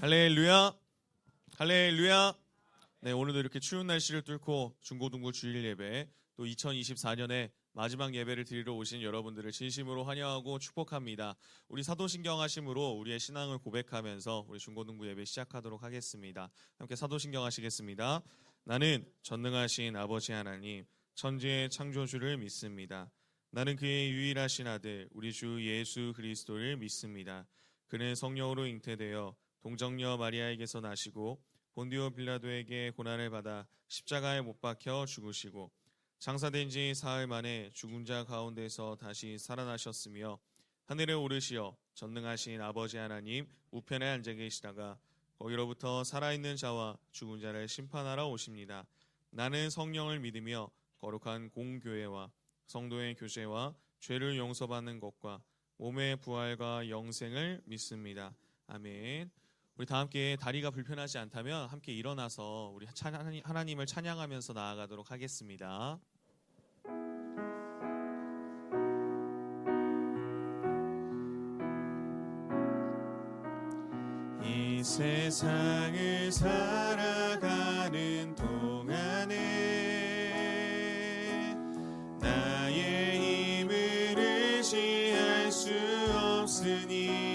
할렐루야, 할렐루야. 네, 오늘도 이렇게 추운 날씨를 뚫고 중고등부 주일 예배, 또 2024년에 마지막 예배를 드리러 오신 여러분들을 진심으로 환영하고 축복합니다. 우리 사도신경 하심으로 우리의 신앙을 고백하면서 우리 중고등부 예배 시작하도록 하겠습니다. 함께 사도신경 하시겠습니다. 나는 전능하신 아버지 하나님, 천지의 창조주를 믿습니다. 나는 그의 유일하신 아들, 우리 주 예수 그리스도를 믿습니다. 그는 성령으로 잉태되어 동정녀 마리아에게서 나시고 본디오 빌라도에게 고난을 받아 십자가에 못 박혀 죽으시고 장사된 지 사흘 만에 죽은 자 가운데서 다시 살아나셨으며 하늘에 오르시어 전능하신 아버지 하나님 우편에 앉아 계시다가 거기로부터 살아있는 자와 죽은 자를 심판하러 오십니다. 나는 성령을 믿으며 거룩한 공교회와 성도의 교제와 죄를 용서받는 것과 몸의 부활과 영생을 믿습니다. 아멘. 우리 다 함께 다리가 불편하지 않다면 함께 일어나서 우리 하나님을 찬양하면서 나아가도록 하겠습니다. 이 세상을 살아가는 동안에 나의 힘을 의지할 수 없으니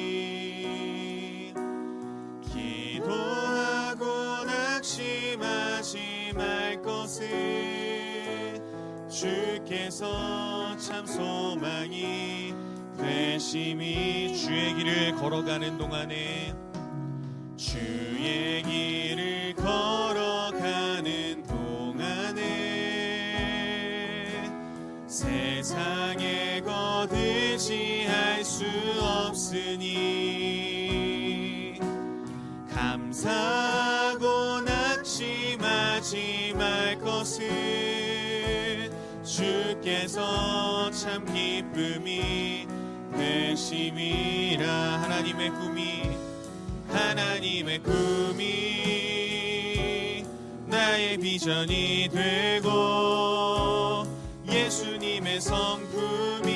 기도하고 낙심하지 말 것을 주께서 참 소망이 되심이 주의 길을 걸어가는 동안에 주의 길을 걸어가는 동안에 세상의 것 의지할 수 없으니 감사하고 낙심하지 말 것을 주께서 참 기쁨이 되심이라. 하나님의 꿈이 나의 비전이 되고 예수님의 성품이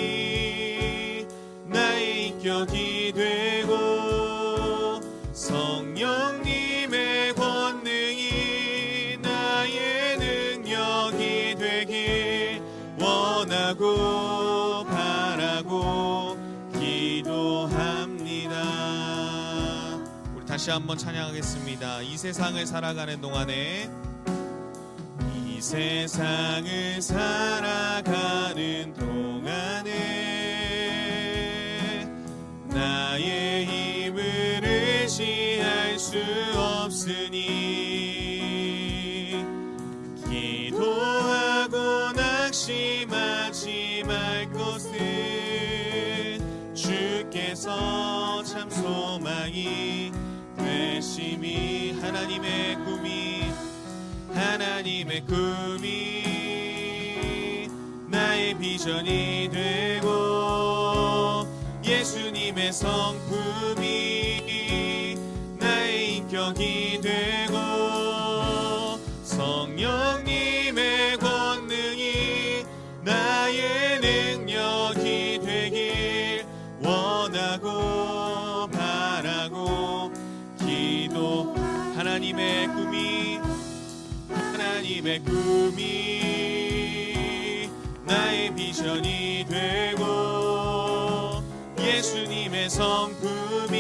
나의 인격이 되고 성령님의 권능이 나의 능력이 되길 원하고 바라고 기도합니다. 다시 한번 찬양하겠습니다. 이 세상을 살아가는 동안에 나의 힘을 의지할 수 없으니 기도하고 낙심하지 말 것을 주께서 참 소망이 되심이. 하나님의 꿈이 나의 비전이 되고 예수님의 성품이 나의 인격이 되고 성령님의 권능이 나의 능력이 되길 원하고 바라고 기도. 하나님의 꿈이 나의 비전이 되고 예수님의 성품이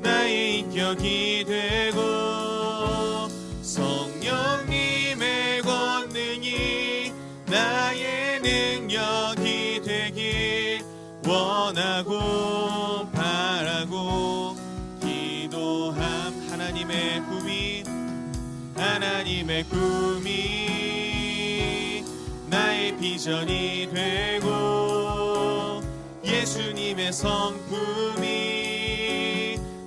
나의 인격이 되고 성령님의 권능이 나의 능력이 되길 원하고 바라고 기도함. 하나님의 꿈이 나의 비전이 되고 예수님의 성품이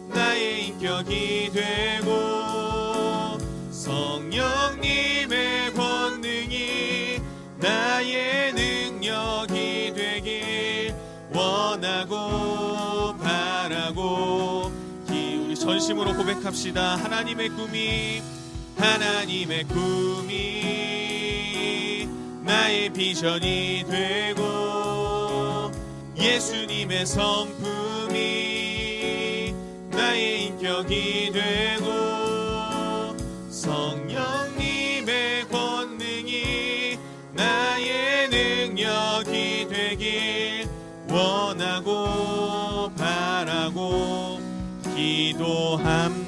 나의 인격이 되고 성령님의 권능이 나의 능력이 되길 원하고 바라고 우리 전심으로 고백합시다. 하나님의 꿈이 나의 비전이 되고 예수님의 성품이 나의 본격이 되고 성령님의 권능이 나의 능력이 되길 원하고 바라고 기도합니다.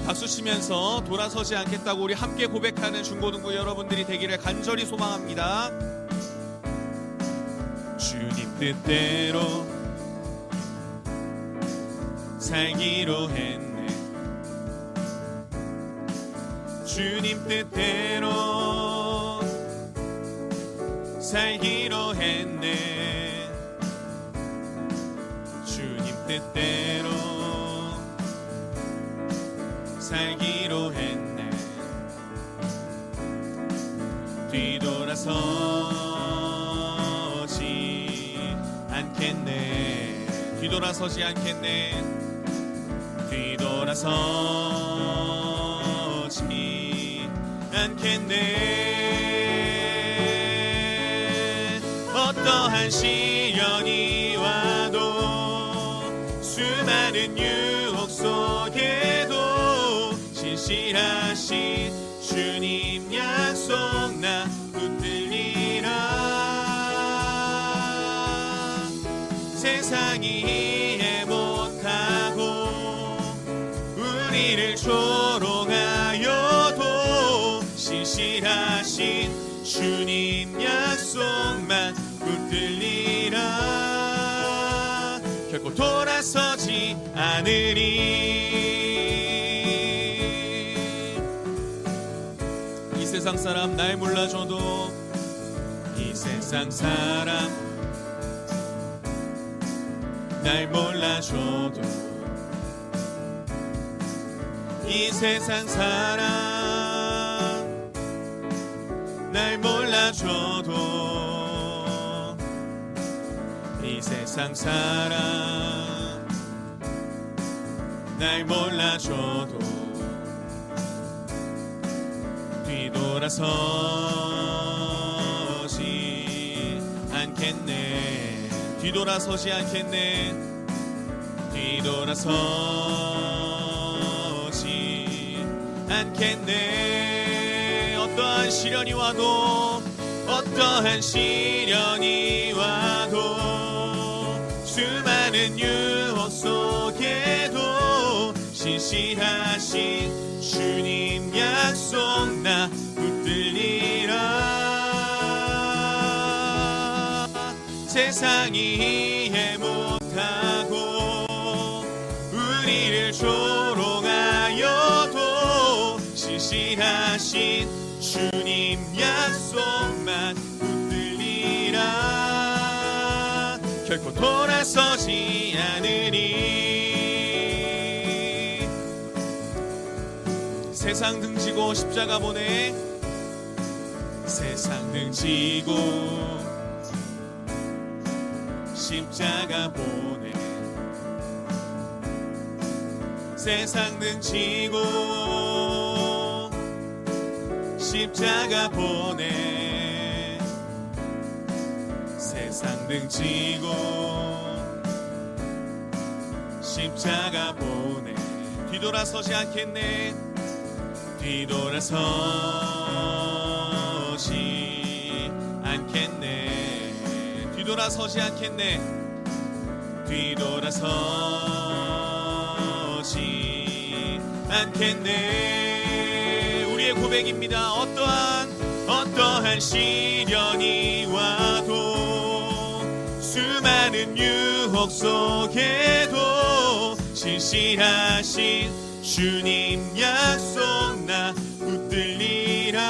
박수 치면서 돌아서지 않겠다고 우리 함께 고백하는 중고등부 여러분들이 되기를 간절히 소망합니다. 주님 뜻대로 살기로 했네. 주님 뜻대로 살기로 했네. 주님 뜻대로 살기로 했네. 뒤돌아서지 않겠네. 뒤돌아서지 않겠네. 뒤돌아서지 않겠네. 어떠한 시련이 와도 수많은 유혹 속에도 신실하신 주님 약속 나 붙들리라. 세상이 이해 못하고 우리를 조롱하여도 신실하신 주님 약속만 붙들리라. 결코 돌아서지 않으리. 이 세상 사람 날 몰라줘도, 이 세상 사람 날 몰라줘도, 이 세상 사람 날 몰라줘도, 이 세상 사람 날 몰라줘도 뒤돌아서지 않겠네. 뒤돌아서지 않겠네. 뒤돌아서지 않겠네. 어떠한 시련이 와도, 어떠한 시련이 와도, 수많은 유혹 속에도 신실하신 주님 약속 나 붙들리라. 세상이 이해 못하고 우리를 조롱하여도 신실하신 주님 약속만 붙들리라. 결코 돌아서지 않으리. 세상 등지고 십자가 보내. 세상 등지고 십자가 보내. 세상 등지고 십자가 보내. 세상 등지고 십자가 보내. 뒤돌아서지 않겠네. 뒤돌아서지 않겠네. 뒤돌아서지 않겠네. 뒤돌아서지 않겠네. 우리의 고백입니다. 어떠한 시련이 와도, 수많은 유혹 속에도 신실하신 주님 약속 나 붙들리라.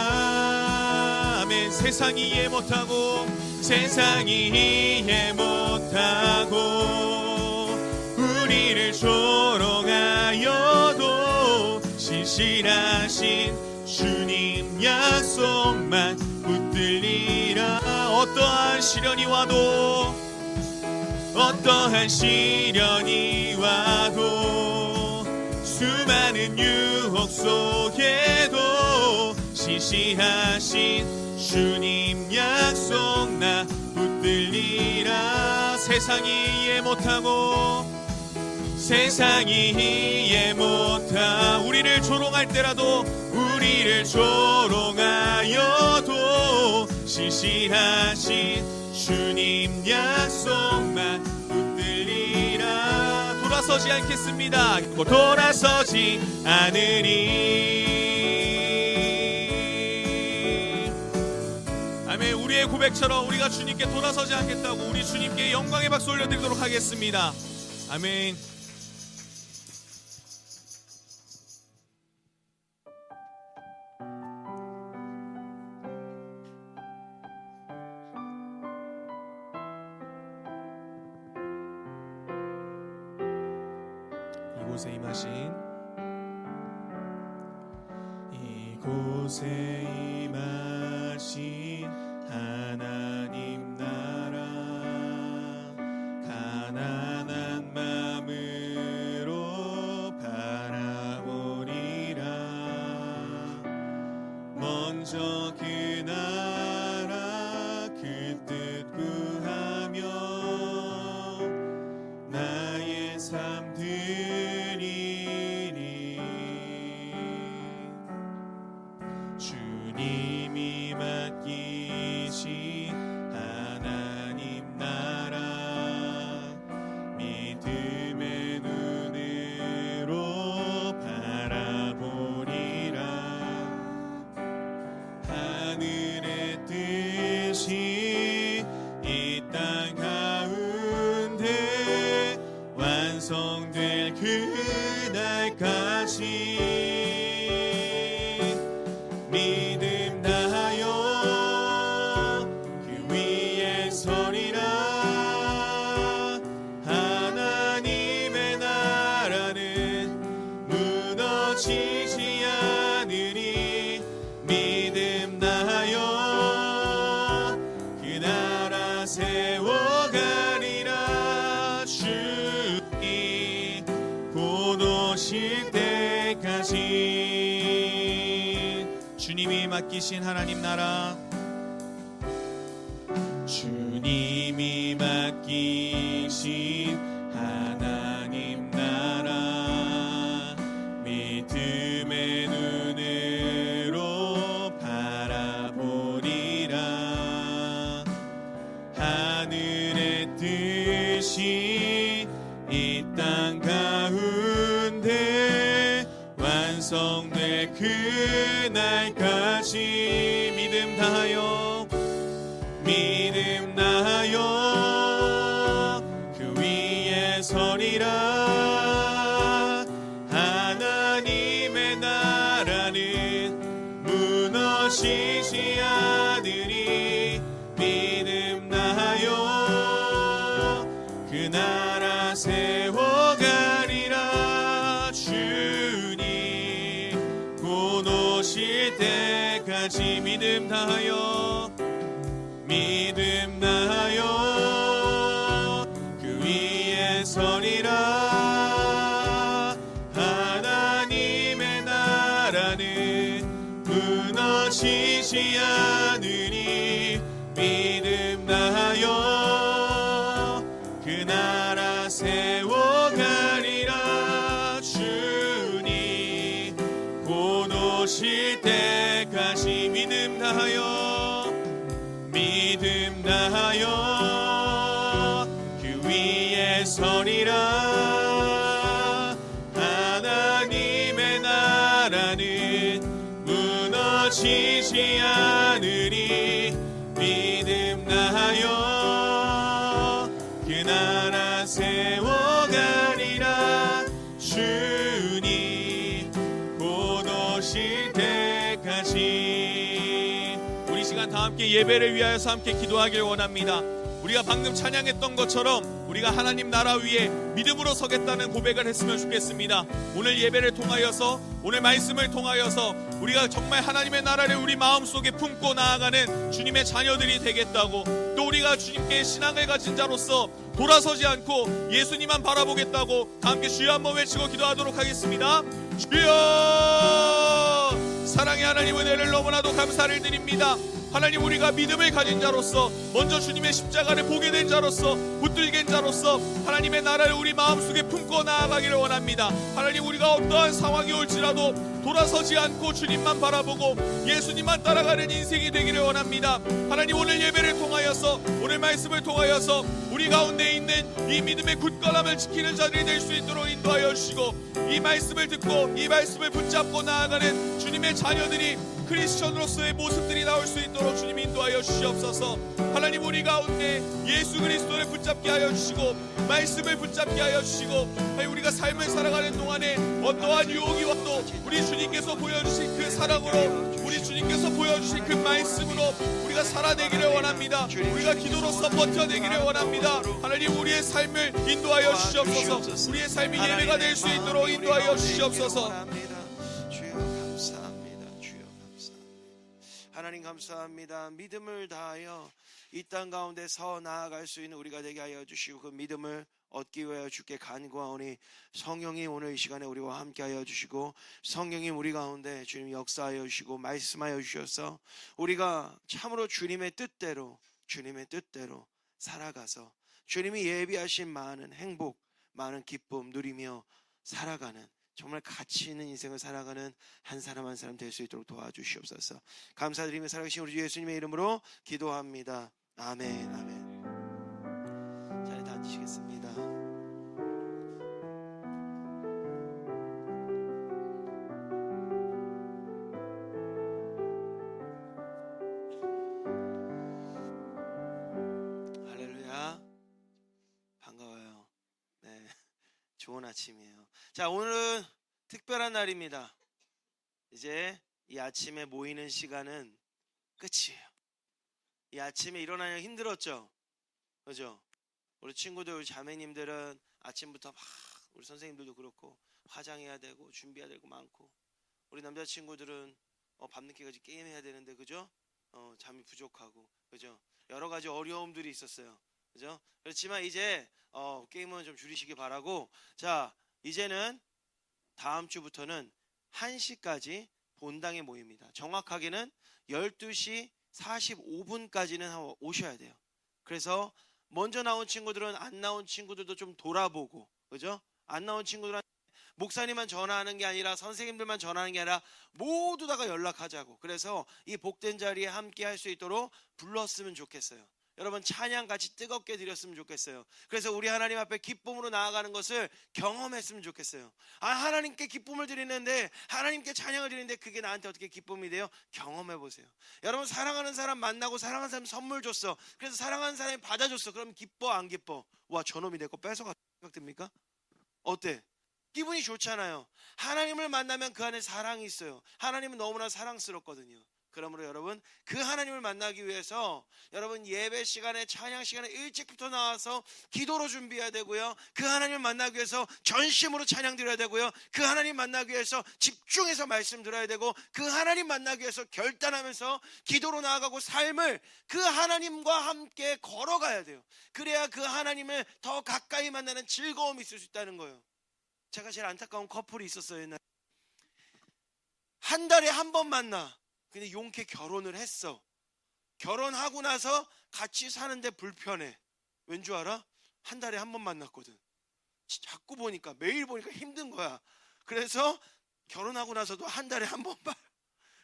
아멘. 세상이 이해 못하고, 세상이 이해 못하고 우리를 조롱하여도 신실하신 주님 약속만 붙들리라. 어떠한 시련이 와도, 어떠한 시련이 와도, 수많은 유혹 속에도 지시하신 주님 약속 나 붙들리라. 세상이 이해 못하고 세상이 이해 못하 우리를 조롱할 때라도 우리를 조롱하여도 지시하신 주님 약속만 붙들리라. 돌아서지 않겠습니다. 돌아서지 않으리. 아멘. 우리의 고백처럼 우리가 주님께 돌아서지 않겠다고 우리 주님께 영광의 박수 올려드리도록 하겠습니다. 아멘. 이곳에 임하신 하나님 나라 가난한 마음으로 바라보리라. 먼저 그 나라 그 뜻 구하며 나의 삶 드리리. 주님이 맡기신 하나님 나라 믿음의 눈으로 바라보리라. 하늘의 뜻이 이 땅 가운데 완성될 그날까지 믿음 다하여 그 위에 서리라. 하나님의 나라는 무너지지 않으리. 믿음 다하여 그 나라 세워가리라. 주님 곧 오실 때까지. 주님이 맡기신 하나님 나라 주님이 맡기신 하나님 나라 믿음의 눈으로 바라보리라. 하늘의 뜻이 이 땅 가운데 완성될 그날까지 믿음 다하여 그 위에 서리라. 하나님의 나라는 무너지지 않으리. 믿음 다하여 그 나라 세워가리라. 주님 곧 오실 때까지 믿음 다하여 그 위에 서리라. 하나님의 나라는 무너지지 않으니 믿음 다하여 그 나라 세워가리라. 주님 곧 오실 때까지 믿음 다하여 그 위에 서리라. 하나님의 나라는 무너지지 않으리. 믿음 다하여 그 나라 세워가리라. 주님 곧 오실 때까지. 우리 시간 다 함께 예배를 위하여서 함께 기도하길 원합니다. 우리가 방금 찬양했던 것처럼 우리가 하나님 나라 위에 믿음으로 서겠다는 고백을 했으면 좋겠습니다. 오늘 예배를 통하여서 오늘 말씀을 통하여서 우리가 정말 하나님의 나라를 우리 마음속에 품고 나아가는 주님의 자녀들이 되겠다고, 또 우리가 주님께 신앙을 가진 자로서 돌아서지 않고 예수님만 바라보겠다고 다 함께 주여 한번 외치고 기도하도록 하겠습니다. 주여 사랑의 하나님 은혜를 너무나도 감사를 드립니다. 하나님, 우리가 믿음을 가진 자로서, 먼저 주님의 십자가를 보게 된 자로서, 붙들게 된 자로서 하나님의 나라를 우리 마음속에 품고 나아가기를 원합니다. 하나님, 우리가 어떠한 상황이 올지라도 돌아서지 않고 주님만 바라보고 예수님만 따라가는 인생이 되기를 원합니다. 하나님, 오늘 예배를 통하여서, 오늘 말씀을 통하여서 우리 가운데 있는 이 믿음의 굳건함을 지키는 자들이 될 수 있도록 인도하여 주시고, 이 말씀을 듣고 이 말씀을 붙잡고 나아가는 주님의 자녀들이 크리스천으로서의 모습들이 나올 수 있도록 주님 인도하여 주시옵소서. 하나님, 우리 가운데 예수 그리스도를 붙잡게 하여 주시고 말씀을 붙잡게 하여 주시고, 하나님, 우리가 삶을 살아가는 동안에 어떠한 유혹이 와도 우리 주님께서 보여주신 그 사랑으로, 우리 주님께서 보여주신 그 말씀으로 우리가 살아내기를 원합니다. 우리가 기도로서 버텨내기를 원합니다. 하나님, 우리의 삶을 인도하여 주시옵소서. 우리의 삶이 예배가 될 수 있도록 인도하여 주시옵소서. 하나님 감사합니다. 믿음을 다하여 이 땅 가운데 서 나아갈 수 있는 우리가 되게 하여 주시고, 그 믿음을 얻기 위하여 주께 간구하오니 성령이 오늘 이 시간에 우리와 함께 하여 주시고, 성령이 우리 가운데 주님 역사하여 주시고 말씀하여 주셔서 우리가 참으로 주님의 뜻대로 살아가서 주님이 예비하신 많은 행복, 많은 기쁨 누리며 살아가는, 정말 가치 있는 인생을 살아가는 한 사람 한 사람 될 수 있도록 도와주시옵소서. 감사드리며 살아계신 우리 주 예수님의 이름으로 기도합니다. 아멘. 아멘. 자리에 앉으시겠습니다. 할렐루야. 반가워요. 네, 좋은 아침이에요. 자, 오늘은 특별한 날입니다. 이제 이 아침에 모이는 시간은 끝이에요. 이 아침에 일어나기 힘들었죠? 그죠? 우리 친구들, 우리 자매님들은 아침부터 막, 우리 선생님들도 그렇고 화장해야 되고 준비해야 되고 많고, 우리 남자친구들은 밤늦게까지 게임해야 되는데, 그죠? 잠이 부족하고, 그죠? 여러 가지 어려움들이 있었어요. 그죠? 그렇지만 이제 게임은 좀 줄이시기 바라고, 자, 이제는 다음 주부터는 1시까지 본당에 모입니다. 정확하게는 12시 45분까지는 오셔야 돼요. 그래서 먼저 나온 친구들은 안 나온 친구들도 좀 돌아보고, 그죠? 안 나온 친구들한테 목사님만 전화하는 게 아니라, 선생님들만 전화하는 게 아니라 모두 다가 연락하자고. 그래서 이 복된 자리에 함께 할 수 있도록 불렀으면 좋겠어요. 여러분, 찬양 같이 뜨겁게 드렸으면 좋겠어요. 그래서 우리 하나님 앞에 기쁨으로 나아가는 것을 경험했으면 좋겠어요. 하나님께 기쁨을 드리는데, 하나님께 찬양을 드리는데 그게 나한테 어떻게 기쁨이 돼요? 경험해 보세요. 여러분, 사랑하는 사람 만나고 사랑하는 사람 선물 줬어. 그래서 사랑하는 사람이 받아줬어. 그럼 기뻐 안 기뻐? 와, 저놈이 내 거 뺏어가 생각됩니까? 어때? 기분이 좋잖아요. 하나님을 만나면 그 안에 사랑이 있어요. 하나님은 너무나 사랑스럽거든요. 그러므로 여러분, 그 하나님을 만나기 위해서 여러분 예배 시간에, 찬양 시간에 일찍부터 나와서 기도로 준비해야 되고요. 그 하나님을 만나기 위해서 전심으로 찬양 드려야 되고요. 그 하나님 만나기 위해서 집중해서 말씀 들어야 되고, 그 하나님 만나기 위해서 결단하면서 기도로 나아가고 삶을 그 하나님과 함께 걸어가야 돼요. 그래야 그 하나님을 더 가까이 만나는 즐거움이 있을 수 있다는 거예요. 제가 제일 안타까운 커플이 있었어요. 옛날에 한 달에 한 번 만나. 근데 용케 결혼을 했어. 결혼하고 나서 같이 사는데 불편해. 왠 줄 알아? 한 달에 한 번 만났거든. 자꾸 보니까, 매일 보니까 힘든 거야. 그래서 결혼하고 나서도 한 달에 한 번 봐.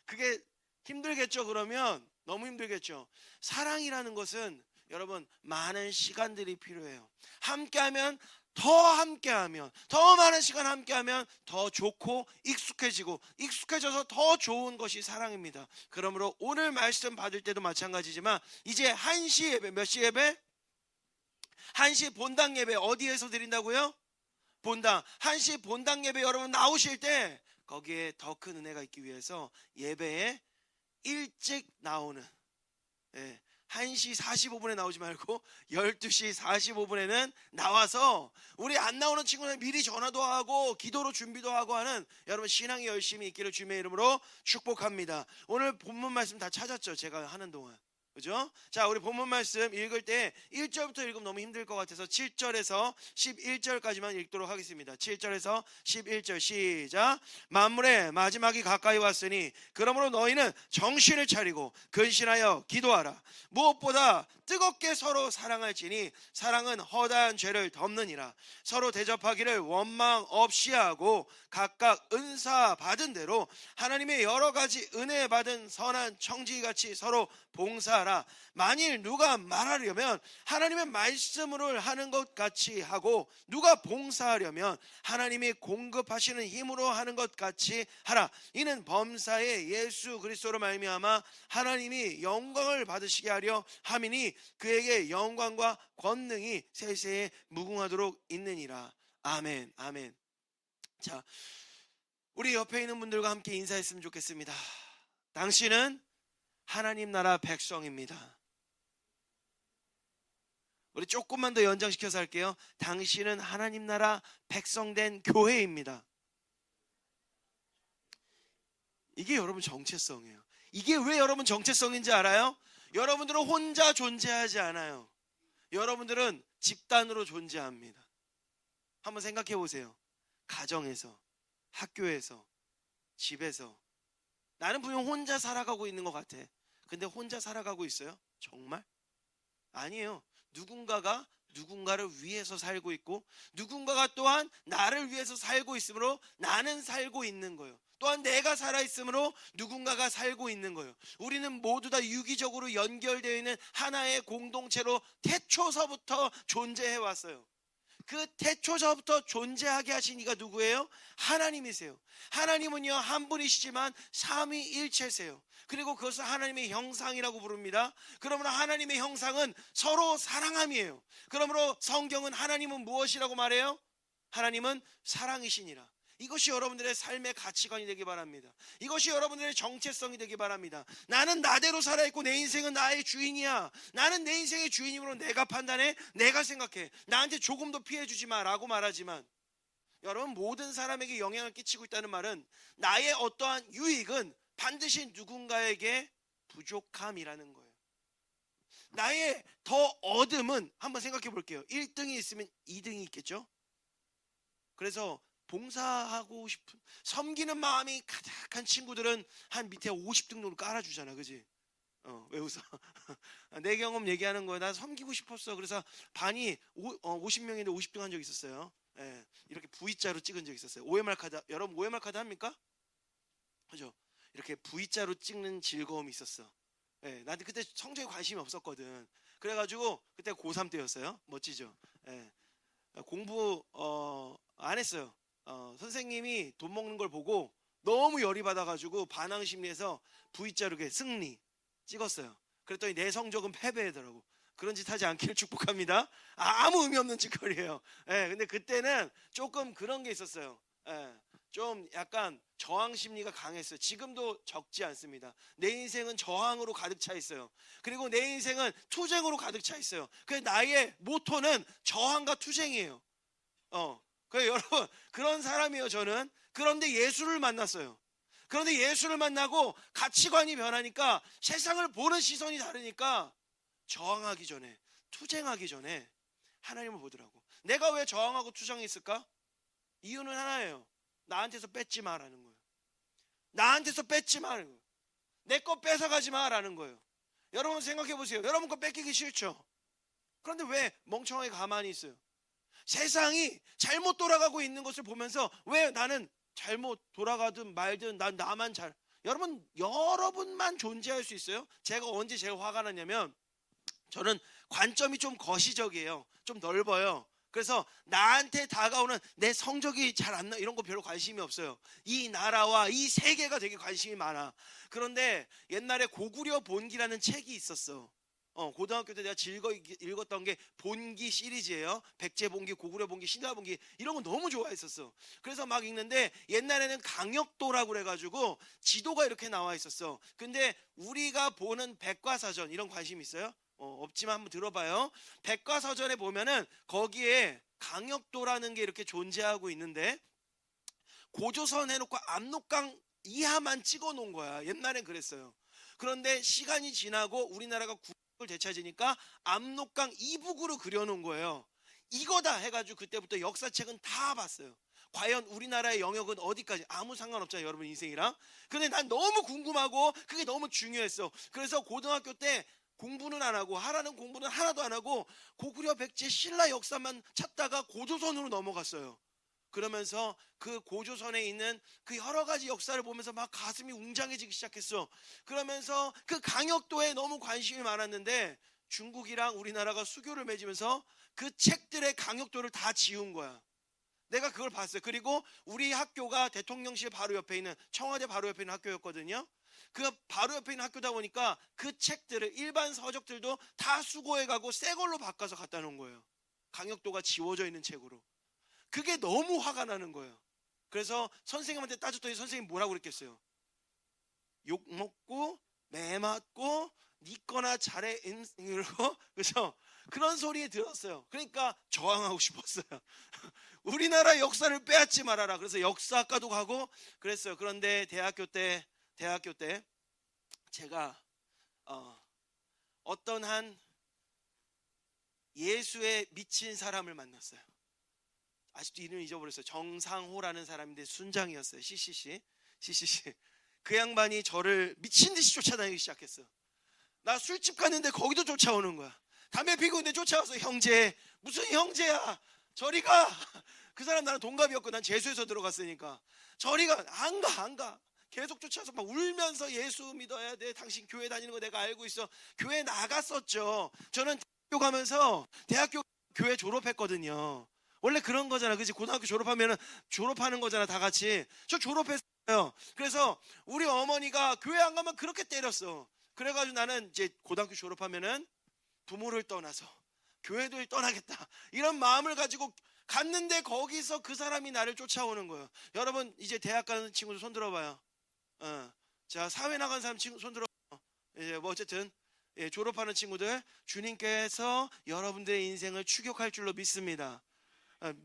그게 힘들겠죠? 그러면 너무 힘들겠죠? 사랑이라는 것은 여러분, 많은 시간들이 필요해요. 함께하면, 더 많은 시간 함께하면 더 좋고 익숙해져서 더 좋은 것이 사랑입니다. 그러므로 오늘 말씀 받을 때도 마찬가지지만, 이제 1시 예배, 몇 시 예배? 1시 본당 예배 어디에서 드린다고요? 본당. 1시 본당 예배 여러분 나오실 때 거기에 더 큰 은혜가 있기 위해서 예배에 일찍 나오는, 1시 45분에 나오지 말고 12시 45분에는 나와서, 우리 안 나오는 친구는 미리 전화도 하고 기도로 준비도 하고 하는 여러분 신앙이 열심히 있기를 주님의 이름으로 축복합니다. 오늘 본문 말씀 다 찾았죠? 제가 하는 동안 그죠? 자, 우리 본문 말씀 읽을 때 1절부터 읽으면 너무 힘들 것 같아서 7절에서 11절까지만 읽도록 하겠습니다. 7절에서 11절 시작. 만물의 마지막이 가까이 왔으니 그러므로 너희는 정신을 차리고 근신하여 기도하라. 무엇보다 뜨겁게 서로 사랑할지니 사랑은 허다한 죄를 덮느니라. 서로 대접하기를 원망 없이 하고 각각 은사 받은 대로 하나님의 여러 가지 은혜 받은 선한 청지기같이 서로 봉사하라. 만일 누가 말하려면 하나님의 말씀으로 하는 것 같이 하고 누가 봉사하려면 하나님이 공급하시는 힘으로 하는 것 같이 하라. 이는 범사의 예수 그리스도로 말미암아 하나님이 영광을 받으시게 하려 함이니 그에게 영광과 권능이 세세에 무궁하도록 있느니라. 아멘. 아멘. 자, 우리 옆에 있는 분들과 함께 인사했으면 좋겠습니다. 당신은 하나님 나라 백성입니다. 우리 조금만 더 연장시켜서 할게요. 당신은 하나님 나라 백성된 교회입니다. 이게 여러분 정체성이에요. 이게 왜 여러분 정체성인지 알아요? 여러분들은 혼자 존재하지 않아요. 여러분들은 집단으로 존재합니다. 한번 생각해 보세요. 가정에서, 학교에서, 집에서. 나는 분명 혼자 살아가고 있는 것 같아. 근데 혼자 살아가고 있어요? 정말? 아니에요. 누군가가 누군가를 위해서 살고 있고 누군가가 또한 나를 위해서 살고 있으므로 나는 살고 있는 거예요. 또한 내가 살아있으므로 누군가가 살고 있는 거예요. 우리는 모두 다 유기적으로 연결되어 있는 하나의 공동체로 태초서부터 존재해 왔어요. 그 태초서부터 존재하게 하신 이가 누구예요? 하나님이세요. 하나님은요 한 분이시지만 삼위일체세요. 그리고 그것을 하나님의 형상이라고 부릅니다. 그러므로 하나님의 형상은 서로 사랑함이에요. 그러므로 성경은 하나님은 무엇이라고 말해요? 하나님은 사랑이시니라. 이것이 여러분들의 삶의 가치관이 되기 바랍니다. 이것이 여러분들의 정체성이 되기 바랍니다. 나는 나대로 살아있고 내 인생은 나의 주인이야. 나는 내 인생의 주인이므로 내가 판단해, 내가 생각해. 나한테 조금도 피해주지 마 라고 말하지만 여러분, 모든 사람에게 영향을 끼치고 있다는 말은 나의 어떠한 유익은 반드시 누군가에게 부족함이라는 거예요. 나의 더 얻음은 한번 생각해 볼게요. 1등이 있으면 2등이 있겠죠. 그래서 봉사하고 싶은, 섬기는 마음이 가득한 친구들은 한 밑에 50등 정도 깔아주잖아. 그지? 왜 웃어? 내 경험 얘기하는 거야. 나 섬기고 싶었어. 그래서 반이 50명인데 50등 한 적 있었어요. 예, 이렇게 V자로 찍은 적 있었어요. OMR 카드, 여러분 OMR 카드 합니까? 그죠? 이렇게 V자로 찍는 즐거움이 있었어. 예, 나한테 그때 성적에 관심이 없었거든. 그래가지고 그때 고3 때였어요. 멋지죠? 예, 공부 안 했어요. 선생님이 돈 먹는 걸 보고 너무 열이 받아가지고 반항 심리에서 V자로 이렇게 승리 찍었어요. 그랬더니 내 성적은 패배하더라고. 그런 짓 하지 않기를 축복합니다. 아무 의미 없는 짓거리예요. 예, 근데 그때는 조금 그런 게 있었어요. 예, 좀 약간 저항 심리가 강했어요. 지금도 적지 않습니다. 내 인생은 저항으로 가득 차 있어요. 그리고 내 인생은 투쟁으로 가득 차 있어요. 그래서 나의 모토는 저항과 투쟁이에요. 그래서 여러분, 그런 사람이에요 저는. 그런데 예수를 만났어요. 그런데 예수를 만나고 가치관이 변하니까, 세상을 보는 시선이 다르니까 저항하기 전에, 투쟁하기 전에 하나님을 보더라고. 내가 왜 저항하고 투쟁했을까? 이유는 하나예요. 나한테서 뺏지 마라는 거예요. 나한테서 뺏지 마라는 거예요. 내 거 뺏어가지 마라는 거예요. 여러분 생각해 보세요. 여러분 거 뺏기기 싫죠? 그런데 왜 멍청하게 가만히 있어요? 세상이 잘못 돌아가고 있는 것을 보면서 왜 나는 잘못 돌아가든 말든 난 나만 잘. 여러분만 존재할 수 있어요? 제가 언제 제일 화가 났냐면, 저는 관점이 좀 거시적이에요. 좀 넓어요. 그래서 나한테 다가오는 내 성적이 잘 안 나, 이런 거 별로 관심이 없어요. 이 나라와 이 세계가 되게 관심이 많아. 그런데 옛날에 고구려 본기라는 책이 있었어. 고등학교 때 내가 즐거이 읽었던 게 본기 시리즈예요. 백제본기, 고구려 본기, 신라 본기, 이런 거 너무 좋아했었어. 그래서 막 읽는데 옛날에는 강역도라고 그래가지고 지도가 이렇게 나와 있었어. 근데 우리가 보는 백과사전, 이런 관심 있어요? 없지만 한번 들어봐요. 백과사전에 보면은 거기에 강역도라는 게 이렇게 존재하고 있는데, 고조선 해놓고 압록강 이하만 찍어 놓은 거야. 옛날엔 그랬어요. 그런데 시간이 지나고 우리나라가 국을 되찾으니까 압록강 이북으로 그려놓은 거예요. 이거다 해가지고 그때부터 역사책은 다 봤어요. 과연 우리나라의 영역은 어디까지? 아무 상관없잖아요, 여러분 인생이랑. 근데 난 너무 궁금하고 그게 너무 중요했어. 그래서 고등학교 때 공부는 안 하고 하라는 공부는 하나도 안 하고 고구려 백제 신라 역사만 찾다가 고조선으로 넘어갔어요. 그러면서 그 고조선에 있는 그 여러 가지 역사를 보면서 막 가슴이 웅장해지기 시작했어. 그러면서 그 강역도에 너무 관심이 많았는데 중국이랑 우리나라가 수교를 맺으면서 그 책들의 강역도를 다 지운 거야. 내가 그걸 봤어요. 그리고 우리 학교가 대통령실 바로 옆에 있는, 청와대 바로 옆에 있는 학교였거든요. 그 바로 옆에 있는 학교다 보니까 그 책들을, 일반 서적들도 다 수거해가고 새 걸로 바꿔서 갖다 놓은 거예요. 강역도가 지워져 있는 책으로. 그게 너무 화가 나는 거예요. 그래서 선생님한테 따졌더니 선생님이 뭐라고 그랬겠어요? 욕 먹고 매 맞고 니 거나 잘해 이러고, 그죠? 그런 소리 들었어요. 그러니까 저항하고 싶었어요. 우리나라 역사를 빼앗지 말아라. 그래서 역사학과도 가고 그랬어요. 그런데 대학교 때 제가 어떤 한 예수에 미친 사람을 만났어요. 아직도 이름 잊어버렸어요. 정상호라는 사람인데 순장이었어요. CCC. 그 양반이 저를 미친 듯이 쫓아다니기 시작했어. 나 술집 갔는데 거기도 쫓아오는 거야. 담배 피고 있는데 쫓아와서 형제, 무슨 형제야, 저리 가. 그 사람 나랑 동갑이었고 난 재수해서 들어갔으니까 저리 가. 안 가. 계속 쫓아와서 막 울면서 예수 믿어야 돼. 당신 교회 다니는 거 내가 알고 있어. 교회 나갔었죠. 저는 대학교 가면서 대학교 교회 졸업했거든요. 원래 그런 거잖아. 그치? 고등학교 졸업하면은 졸업하는 거잖아. 다 같이. 저 졸업했어요. 그래서 우리 어머니가 교회 안 가면 그렇게 때렸어. 그래가지고 나는 이제 고등학교 졸업하면은 부모를 떠나서 교회를 떠나겠다, 이런 마음을 가지고 갔는데 거기서 그 사람이 나를 쫓아오는 거예요. 여러분 이제 대학 가는 친구들 손 들어봐요. 자, 사회 나간 사람 친구 손 들어봐요. 이제 뭐 어쨌든 졸업하는 친구들, 주님께서 여러분들의 인생을 추격할 줄로 믿습니다.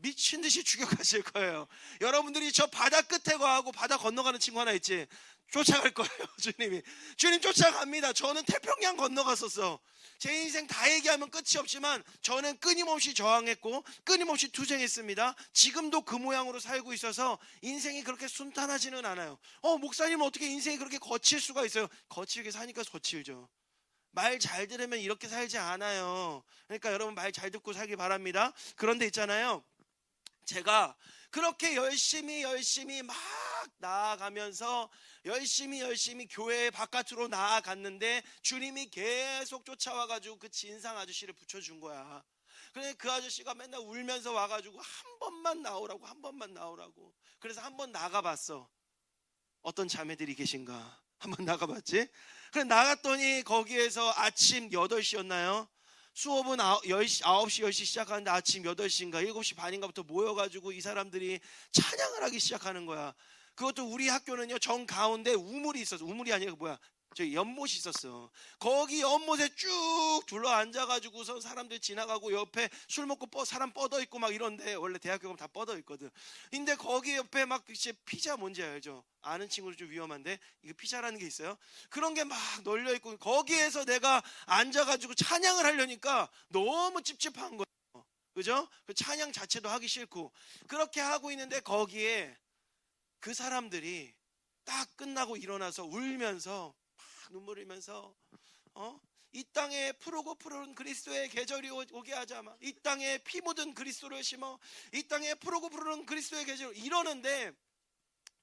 미친 듯이 추격하실 거예요. 여러분들이 저 바다 끝에 가고 바다 건너가는 친구 하나 있지? 쫓아갈 거예요. 주님 쫓아갑니다. 저는 태평양 건너갔었어. 제 인생 다 얘기하면 끝이 없지만 저는 끊임없이 저항했고 끊임없이 투쟁했습니다. 지금도 그 모양으로 살고 있어서 인생이 그렇게 순탄하지는 않아요. 목사님은 어떻게 인생이 그렇게 거칠 수가 있어요? 거칠게 사니까 거칠죠. 말 잘 들으면 이렇게 살지 않아요. 그러니까 여러분 말 잘 듣고 살기 바랍니다. 그런데 있잖아요, 제가 그렇게 열심히 막 나아가면서 열심히 교회 바깥으로 나아갔는데 주님이 계속 쫓아와가지고 그 진상 아저씨를 붙여준 거야. 그래, 그 아저씨가 맨날 울면서 와가지고 한 번만 나오라고. 그래서 한 번 나가봤어. 어떤 자매들이 계신가? 한번 나가봤지? 그래, 나갔더니 거기에서 아침 8시였나요? 수업은 9시 10시 시작하는데 아침 8시인가 7시 반인가부터 모여가지고 이 사람들이 찬양을 하기 시작하는 거야. 그것도 우리 학교는요, 정 가운데 우물이 있었어. 우물이 아니라 저기 연못이 있었어. 거기 연못에 쭉 둘러 앉아가지고서 사람들 지나가고 옆에 술 먹고 사람 뻗어 있고 막 이런데, 원래 대학교 가면 다 뻗어 있거든. 근데 거기 옆에 막 이제 피자 뭔지 알죠? 아는 친구도 좀 위험한데, 이거 피자라는 게 있어요. 그런 게 막 널려 있고 거기에서 내가 앉아가지고 찬양을 하려니까 너무 찝찝한 거예요. 그죠? 그 찬양 자체도 하기 싫고. 그렇게 하고 있는데 거기에 그 사람들이 딱 끝나고 일어나서 울면서 눈물 흘리면서 이 땅에 푸르고 푸른 그리스도의 계절이 오게 하자, 막 이 땅에 피 묻은 그리스도를 심어, 이 땅에 푸르고 푸른 그리스도의 계절, 이러는데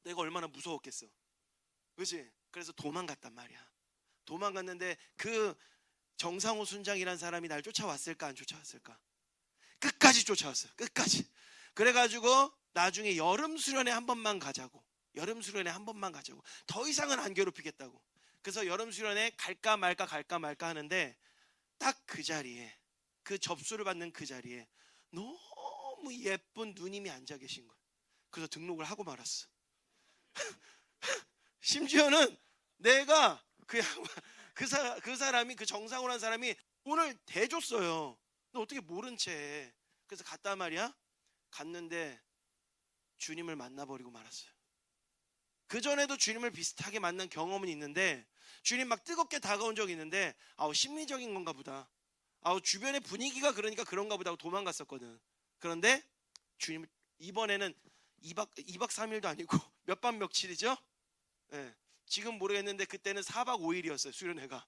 내가 얼마나 무서웠겠어. 그렇지? 그래서 도망갔단 말이야. 도망갔는데 그 정상호 순장이라는 사람이 날 쫓아왔을까 안 쫓아왔을까? 끝까지 쫓아왔어요. 끝까지. 그래가지고 나중에 여름 수련회 한 번만 가자고. 더 이상은 안 괴롭히겠다고. 그래서 여름 수련회 갈까 말까 하는데 딱 그 자리에, 그 접수를 받는 그 자리에 너무 예쁜 누님이 앉아 계신 거예요. 그래서 등록을 하고 말았어. 심지어는 내가 그 사람이, 그 정상호라는 사람이 돈을 대줬어요. 너 어떻게 모른 채 해. 그래서 갔단 말이야. 갔는데 주님을 만나버리고 말았어요. 그전에도 주님을 비슷하게 만난 경험은 있는데 주님 막 뜨겁게 다가온 적이 있는데 심리적인 건가 보다. 주변의 분위기가 그러니까 그런가 보다 하고 도망갔었거든. 그런데 주님 이번에는 2박 3일도 아니고 몇 밤 며칠이죠? 예. 지금 모르겠는데 그때는 4박 5일이었어요. 수련회가.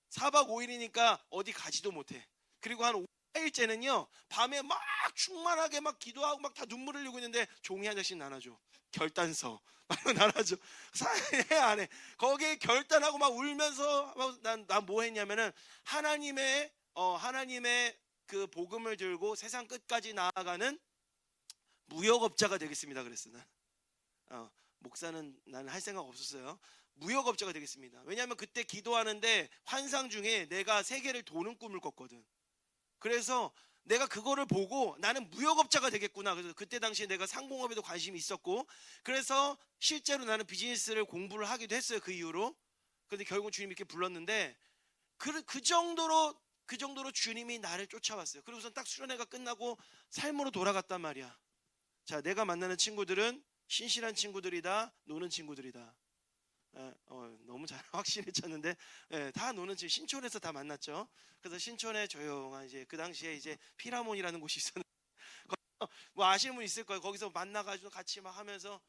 4박 5일이니까 어디 가지도 못해. 그리고 한 5일째는요 밤에 막 충만하게 막 기도하고 막 다 눈물 흘리고 있는데 종이 한 장씩 나눠줘. 결단서 막 나눠줘. 사회 안에 거기에 결단하고 막 울면서 난 뭐 했냐면은 하나님의 그 복음을 들고 세상 끝까지 나아가는 무역업자가 되겠습니다. 그랬어 난. 목사는 나는 할 생각 없었어요. 무역업자가 되겠습니다. 왜냐하면 그때 기도하는데 환상 중에 내가 세계를 도는 꿈을 꿨거든. 그래서 내가 그거를 보고 나는 무역업자가 되겠구나. 그래서 그때 당시에 내가 상공업에도 관심이 있었고 그래서 실제로 나는 비즈니스를 공부를 하기도 했어요. 그 이후로. 그런데 결국 주님이 이렇게 불렀는데 그 정도로 주님이 나를 쫓아왔어요. 그리고선 딱 수련회가 끝나고 삶으로 돌아갔단 말이야. 자, 내가 만나는 친구들은 신실한 친구들이다, 노는 친구들이다. 너무 잘 확신했쳤는데 다 노는 친구. 신촌에서 다 만났죠. 그래서 신촌에 조용한 이제 그 당시에 이제 피라몬이라는 곳이 있었는데 뭐 아시는 분 있을 거예요. 거기서 만나가지고 같이 막 하면서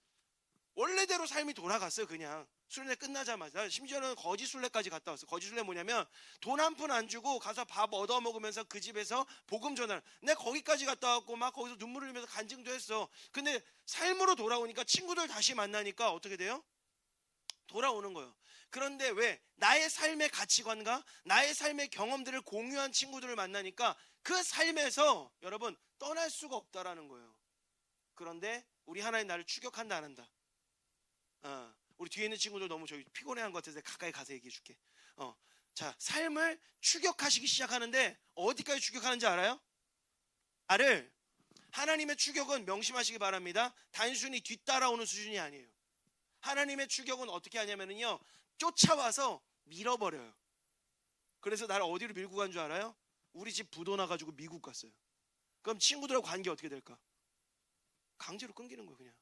원래대로 삶이 돌아갔어요. 그냥 순례 끝나자마자. 심지어는 거지 순례까지 갔다 왔어요. 거지 순례 뭐냐면 돈 한 푼 안 주고 가서 밥 얻어 먹으면서 그 집에서 복음 전하는. 내가 거기까지 갔다 왔고 막 거기서 눈물 흘리면서 간증도 했어. 근데 삶으로 돌아오니까 친구들 다시 만나니까 어떻게 돼요? 돌아오는 거예요. 그런데 왜? 나의 삶의 가치관과 나의 삶의 경험들을 공유한 친구들을 만나니까 그 삶에서 여러분 떠날 수가 없다라는 거예요. 그런데 우리 하나님 나를 추격한다 안 한다? 우리 뒤에 있는 친구들 너무 저기 피곤해한 것 같아서 가까이 가서 얘기해 줄게. 자, 삶을 추격하시기 시작하는데 어디까지 추격하는지 알아요? 나를 하나님의 추격은 명심하시기 바랍니다. 단순히 뒤따라오는 수준이 아니에요. 하나님의 추격은 어떻게 하냐면요 쫓아와서 밀어버려요. 그래서 나를 어디로 밀고 간 줄 알아요? 우리 집 부도 나가지고 미국 갔어요. 그럼 친구들하고 관계 어떻게 될까? 강제로 끊기는 거예요 그냥.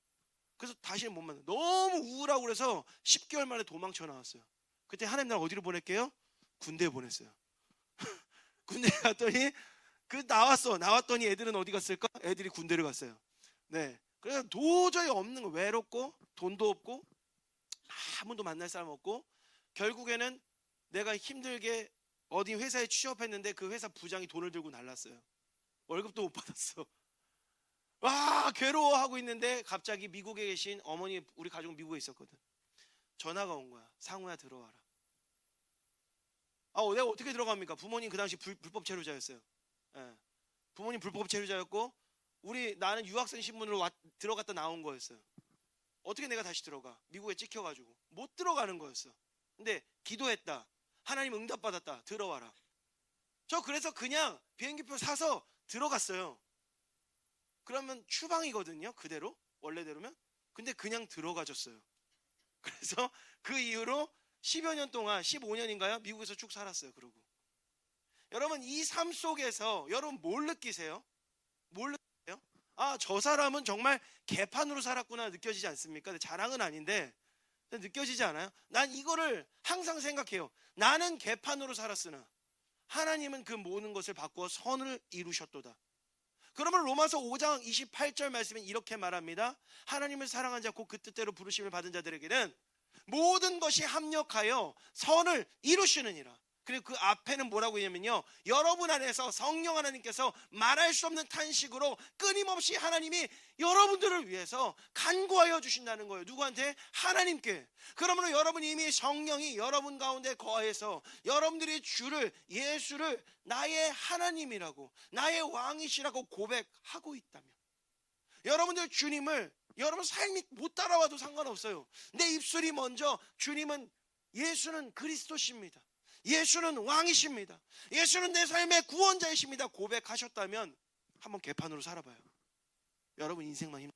그래서 다시는 못 만나. 너무 우울하고 그래서 10개월 만에 도망쳐 나왔어요. 그때 하나님 날 어디로 보낼게요? 군대에 보냈어요. 군대 갔더니 나왔더니 애들은 어디 갔을까? 애들이 군대를 갔어요. 네. 그래서 도저히 없는 거. 외롭고 돈도 없고 아무도 만날 사람 없고 결국에는 내가 힘들게 어디 회사에 취업했는데 그 회사 부장이 돈을 들고 날랐어요. 월급도 못 받았어. 와 괴로워하고 있는데 갑자기 미국에 계신 어머니, 우리 가족은 미국에 있었거든. 전화가 온 거야. 상우야 들어와라. 내가 어떻게 들어갑니까? 부모님 그 당시 불법 체류자였어요. 부모님 불법 체류자였고 나는 유학생 신분으로 들어갔다 나온 거였어요. 어떻게 내가 다시 들어가? 미국에 찍혀가지고 못 들어가는 거였어. 근데 기도했다. 하나님 응답받았다. 들어와라. 저 그래서 그냥 비행기표 사서 들어갔어요. 그러면 추방이거든요. 그대로 원래대로면. 근데 그냥 들어가졌어요. 그래서 그 이후로 10여 년 동안 15년인가요? 미국에서 쭉 살았어요. 그러고 여러분 이 삶 속에서 여러분 뭘 느끼세요? 뭘 느끼세요? 저 사람은 정말 개판으로 살았구나 느껴지지 않습니까? 자랑은 아닌데 느껴지지 않아요? 난 이거를 항상 생각해요. 나는 개판으로 살았으나 하나님은 그 모든 것을 바꾸어 선을 이루셨도다. 그러면 로마서 5장 28절 말씀은 이렇게 말합니다. 하나님을 사랑한 자 곧 그 뜻대로 부르심을 받은 자들에게는 모든 것이 합력하여 선을 이루시느니라. 그리고 그 앞에는 뭐라고 했냐면요 여러분 안에서 성령 하나님께서 말할 수 없는 탄식으로 끊임없이 하나님이 여러분들을 위해서 간구하여 주신다는 거예요. 누구한테? 하나님께. 그러므로 여러분 이미 성령이 여러분 가운데 거해서 여러분들이 예수를 나의 하나님이라고 나의 왕이시라고 고백하고 있다면 여러분들 주님을 여러분 삶이 못 따라와도 상관없어요. 내 입술이 먼저 예수는 그리스도십니다. 예수는 왕이십니다. 예수는 내 삶의 구원자이십니다. 고백하셨다면 한번 개판으로 살아봐요. 여러분 인생만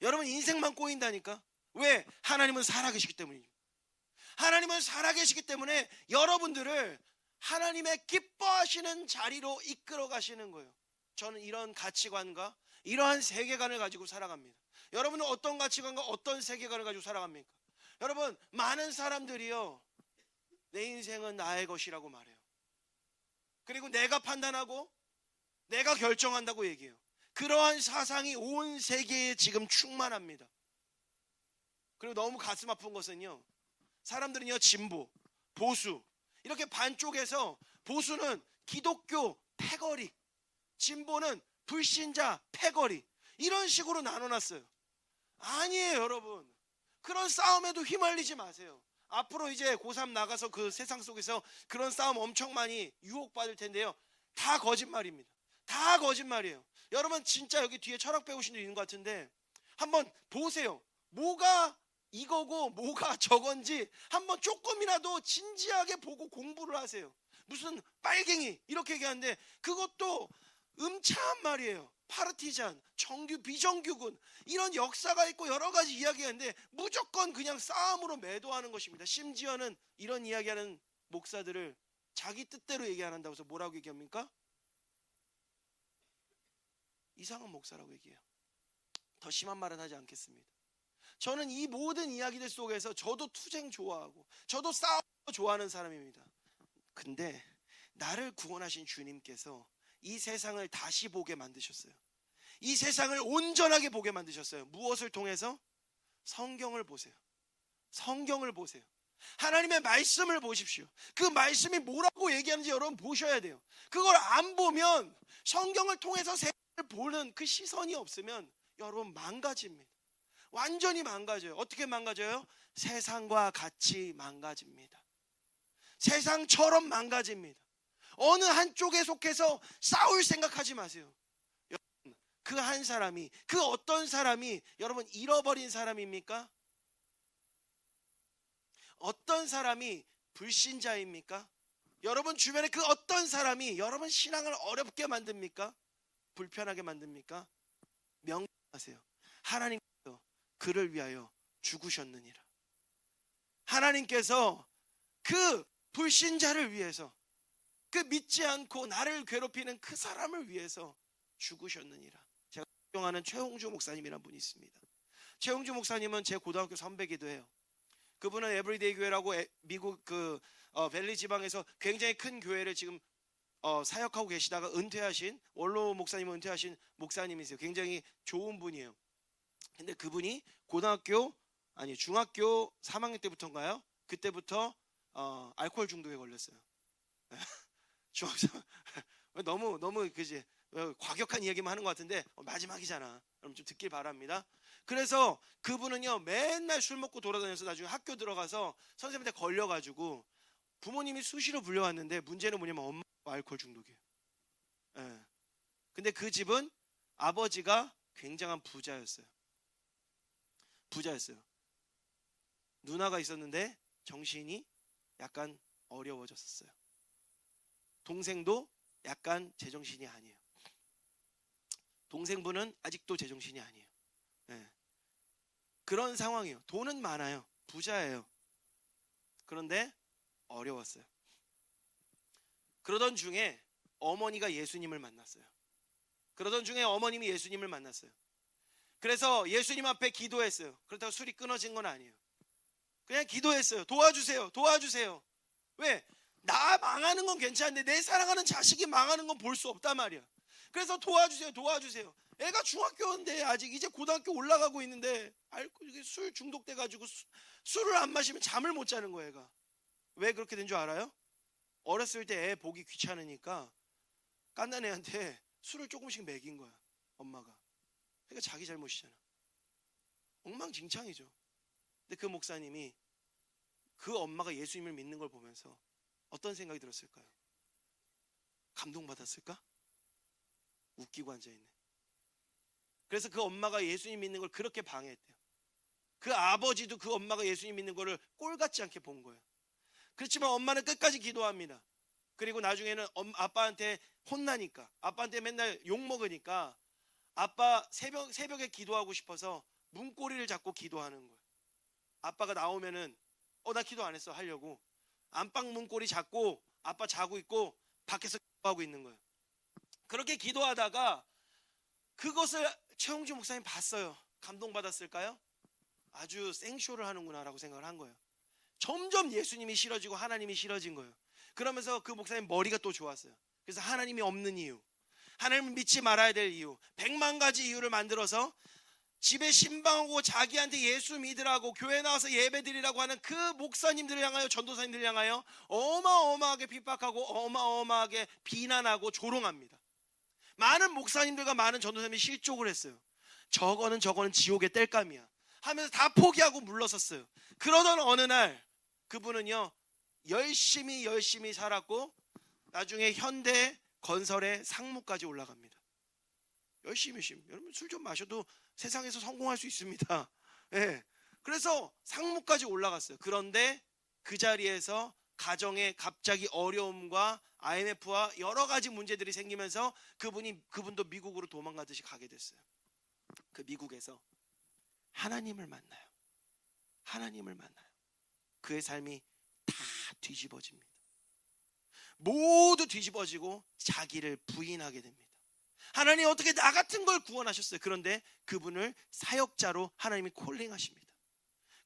여러분 인생만 꼬인다니까. 왜? 하나님은 살아계시기 때문이죠. 하나님은 살아계시기 때문에 여러분들을 하나님의 기뻐하시는 자리로 이끌어 가시는 거예요. 저는 이런 가치관과 이러한 세계관을 가지고 살아갑니다. 여러분은 어떤 가치관과 어떤 세계관을 가지고 살아갑니까? 여러분, 많은 사람들이요, 내 인생은 나의 것이라고 말해요. 그리고 내가 판단하고 내가 결정한다고 얘기해요. 그러한 사상이 온 세계에 지금 충만합니다. 그리고 너무 가슴 아픈 것은요, 사람들은요, 진보, 보수 이렇게 반쪽에서, 보수는 기독교 패거리, 진보는 불신자 패거리, 이런 식으로 나눠놨어요. 아니에요, 여러분. 그런 싸움에도 휘말리지 마세요. 앞으로 이제 고3 나가서 그 세상 속에서 그런 싸움 엄청 많이 유혹받을 텐데요, 다 거짓말입니다. 다 거짓말이에요. 여러분, 진짜 여기 뒤에 철학 배우신 분 있는 것 같은데 한번 보세요. 뭐가 이거고 뭐가 저건지 한번 조금이라도 진지하게 보고 공부를 하세요. 무슨 빨갱이 이렇게 얘기하는데 그것도 음차한 말이에요. 파르티잔, 정규, 비정규군, 이런 역사가 있고 여러 가지 이야기하는데 무조건 그냥 싸움으로 매도하는 것입니다. 심지어는 이런 이야기하는 목사들을 자기 뜻대로 얘기 안 한다고 해서 뭐라고 얘기합니까? 이상한 목사라고 얘기해요. 더 심한 말은 하지 않겠습니다. 저는 이 모든 이야기들 속에서 저도 투쟁 좋아하고 저도 싸움 좋아하는 사람입니다. 근데 나를 구원하신 주님께서 이 세상을 다시 보게 만드셨어요. 이 세상을 온전하게 보게 만드셨어요. 무엇을 통해서? 성경을 보세요. 성경을 보세요. 하나님의 말씀을 보십시오. 그 말씀이 뭐라고 얘기하는지 여러분 보셔야 돼요. 그걸 안 보면, 성경을 통해서 세상을 보는 그 시선이 없으면 여러분 망가집니다. 완전히 망가져요. 어떻게 망가져요? 세상과 같이 망가집니다. 세상처럼 망가집니다. 어느 한쪽에 속해서 싸울 생각하지 마세요. 여러분, 그 한 사람이, 그 어떤 사람이 여러분 잃어버린 사람입니까? 어떤 사람이 불신자입니까? 여러분 주변에 그 어떤 사람이 여러분 신앙을 어렵게 만듭니까? 불편하게 만듭니까? 명심하세요. 하나님께서 그를 위하여 죽으셨느니라. 하나님께서 그 불신자를 위해서, 그 믿지 않고 나를 괴롭히는 그 사람을 위해서 죽으셨느니라. 제가 존경하는 최홍주 목사님이라는 분이 있습니다. 최홍주 목사님은 제 고등학교 선배기도 해요. 그분은 에브리데이 교회라고 미국 밸리 지방에서 굉장히 큰 교회를 지금 사역하고 계시다가 은퇴하신, 원로 목사님은 은퇴하신 목사님이세요. 굉장히 좋은 분이에요. 근데 그분이 중학교 3학년 때부터인가요? 그때부터 알코올 중독에 걸렸어요. 너무 그지 과격한 이야기만 하는 것 같은데 마지막이잖아. 그럼 좀 듣길 바랍니다. 그래서 그분은요 맨날 술 먹고 돌아다녀서 나중에 학교 들어가서 선생님한테 걸려가지고 부모님이 수시로 불려왔는데 문제는 뭐냐면 엄마가 알코올 중독이에요. 예. 근데 그 집은 아버지가 굉장한 부자였어요. 누나가 있었는데 정신이 약간 어려워졌었어요. 동생도 약간 제정신이 아니에요. 동생분은 아직도 제정신이 아니에요. 네. 그런 상황이에요. 돈은 많아요. 부자예요. 그런데 어려웠어요. 그러던 중에 어머니가 예수님을 만났어요. 그래서 예수님 앞에 기도했어요. 그렇다고 술이 끊어진 건 아니에요. 그냥 기도했어요. 도와주세요. 왜? 나 망하는 건 괜찮은데 내 사랑하는 자식이 망하는 건 볼 수 없단 말이야. 그래서 도와주세요. 애가 중학교인데 아직 이제 고등학교 올라가고 있는데 술 중독돼가지고 술을 안 마시면 잠을 못 자는 거야. 애가 왜 그렇게 된 줄 알아요? 어렸을 때 애 보기 귀찮으니까 깐난 애한테 술을 조금씩 먹인 거야, 엄마가. 그러니까 자기 잘못이잖아. 엉망진창이죠. 근데 그 목사님이 그 엄마가 예수님을 믿는 걸 보면서 어떤 생각이 들었을까요? 감동받았을까? 웃기고 앉아있네. 그래서 그 엄마가 예수님 믿는 걸 그렇게 방해했대요. 그 아버지도 그 엄마가 예수님 믿는 거를 꼴같지 않게 본 거예요. 그렇지만 엄마는 끝까지 기도합니다. 그리고 나중에는 아빠한테 혼나니까, 아빠한테 맨날 욕먹으니까 아빠 새벽에 기도하고 싶어서 문고리를 잡고 기도하는 거예요. 아빠가 나오면은 나 기도 안 했어 하려고 안방 문고리 잡고 아빠 자고 있고 밖에서 기도하고 있는 거예요. 그렇게 기도하다가 그것을 최홍주 목사님 봤어요. 감동받았을까요? 아주 생쇼를 하는구나라고 생각을 한 거예요. 점점 예수님이 싫어지고 하나님이 싫어진 거예요. 그러면서 그 목사님 머리가 또 좋았어요. 그래서 하나님이 없는 이유, 하나님을 믿지 말아야 될 이유, 100만 가지 이유를 만들어서 집에 신방하고 자기한테 예수 믿으라고 교회 나와서 예배 드리라고 하는 그 목사님들을 향하여, 전도사님들을 향하여 어마어마하게 핍박하고 어마어마하게 비난하고 조롱합니다. 많은 목사님들과 많은 전도사님이 실족을 했어요. 저거는 지옥의 땔감이야 하면서 다 포기하고 물러섰어요. 그러던 어느 날 그분은요 열심히 살았고 나중에 현대 건설의 상무까지 올라갑니다. 열심히. 여러분 술 좀 마셔도 세상에서 성공할 수 있습니다. 예. 그래서 상무까지 올라갔어요. 그런데 그 자리에서 가정에 갑자기 어려움과 IMF와 여러 가지 문제들이 생기면서 그분도 미국으로 도망가듯이 가게 됐어요. 그 미국에서 하나님을 만나요. 그의 삶이 다 뒤집어집니다. 모두 뒤집어지고 자기를 부인하게 됩니다. 하나님 어떻게 나 같은 걸 구원하셨어요? 그런데 그분을 사역자로 하나님이 콜링하십니다.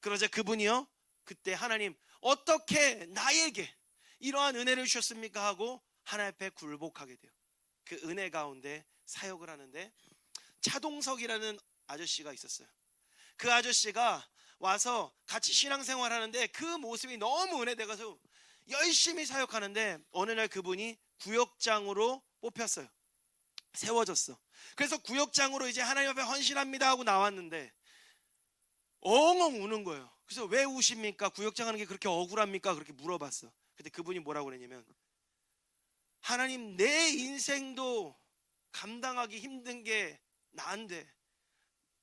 그러자 그분이요 그때 하나님 어떻게 나에게 이러한 은혜를 주셨습니까? 하고 하나님 앞에 굴복하게 돼요. 그 은혜 가운데 사역을 하는데 차동석이라는 아저씨가 있었어요. 그 아저씨가 와서 같이 신앙생활 하는데 그 모습이 너무 은혜돼서 열심히 사역하는데 어느 날 그분이 구역장으로 뽑혔어요. 세워졌어. 그래서 구역장으로 이제 하나님 앞에 헌신합니다 하고 나왔는데 엉엉 우는 거예요. 그래서 왜 우십니까? 구역장 하는 게 그렇게 억울합니까? 그렇게 물어봤어. 근데 그분이 뭐라고 그랬냐면 하나님 내 인생도 감당하기 힘든 게 나인데,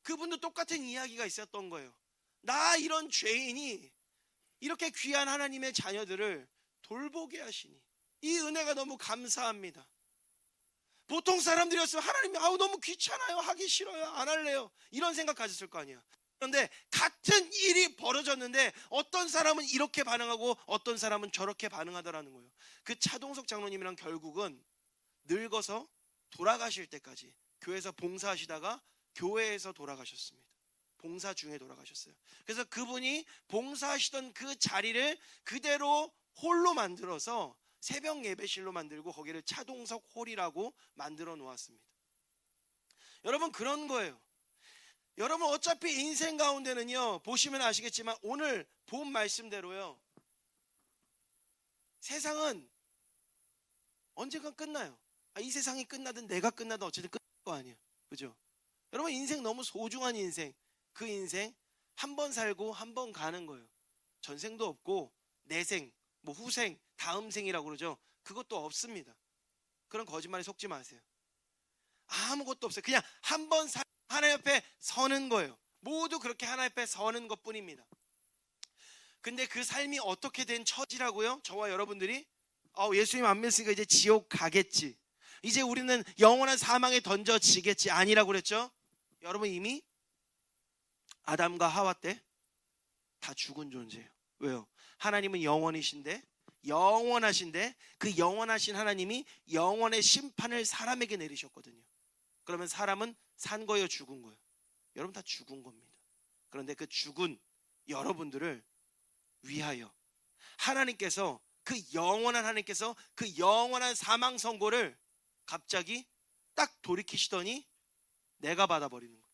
그분도 똑같은 이야기가 있었던 거예요. 나 이런 죄인이 이렇게 귀한 하나님의 자녀들을 돌보게 하시니 이 은혜가 너무 감사합니다. 보통 사람들이었으면 하나님이 너무 귀찮아요, 하기 싫어요, 안 할래요, 이런 생각 가졌을 거 아니야. 그런데 같은 일이 벌어졌는데 어떤 사람은 이렇게 반응하고 어떤 사람은 저렇게 반응하더라는 거예요. 그 차동석 장로님이랑 결국은 늙어서 돌아가실 때까지 교회에서 봉사하시다가 교회에서 돌아가셨습니다. 봉사 중에 돌아가셨어요. 그래서 그분이 봉사하시던 그 자리를 그대로 홀로 만들어서 새벽 예배실로 만들고 거기를 차동석 홀이라고 만들어 놓았습니다. 여러분 그런 거예요. 여러분 어차피 인생 가운데는요, 보시면 아시겠지만 오늘 본 말씀대로요, 세상은 언젠간 끝나요. 이 세상이 끝나든 내가 끝나든 어쨌든 끝날 거 아니에요. 그죠? 여러분 인생 너무 소중한 인생, 그 인생 한 번 살고 한 번 가는 거예요. 전생도 없고 내생, 후생, 다음 생이라고 그러죠. 그것도 없습니다. 그런 거짓말에 속지 마세요. 아무것도 없어요. 그냥 한 번 하나님 앞에 서는 거예요. 모두 그렇게 하나님 앞에 서는 것뿐입니다. 근데 그 삶이 어떻게 된 처지라고요? 저와 여러분들이 예수님 안 믿으니까 이제 지옥 가겠지, 이제 우리는 영원한 사망에 던져지겠지, 아니라고 그랬죠? 여러분 이미 아담과 하와 때 다 죽은 존재예요. 왜요? 하나님은 영원하신데 그 영원하신 하나님이 영원의 심판을 사람에게 내리셨거든요. 그러면 사람은 산 거예요, 죽은 거예요? 여러분 다 죽은 겁니다. 그런데 그 죽은 여러분들을 위하여 하나님께서 그 영원한 사망 선고를 갑자기 딱 돌이키시더니 내가 받아버리는 거예요.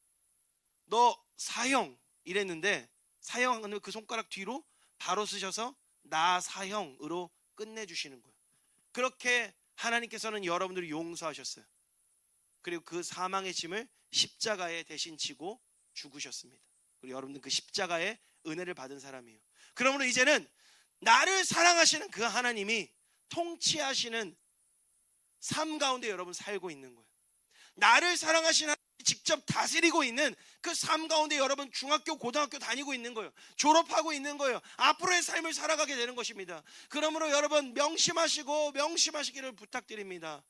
너 사형 이랬는데 사형하는 그 손가락 뒤로 바로 쓰셔서 나 사형으로 끝내주시는 거예요. 그렇게 하나님께서는 여러분들을 용서하셨어요. 그리고 그 사망의 짐을 십자가에 대신 지고 죽으셨습니다. 그리고 여러분들 그 십자가의 은혜를 받은 사람이에요. 그러므로 이제는 나를 사랑하시는 그 하나님이 통치하시는 삶 가운데 여러분 살고 있는 거예요. 나를 사랑하시는 하나님이 직접 다스리고 있는 그 삶 가운데 여러분 중학교, 고등학교 다니고 있는 거예요. 졸업하고 있는 거예요. 앞으로의 삶을 살아가게 되는 것입니다. 그러므로 여러분 명심하시기를 부탁드립니다.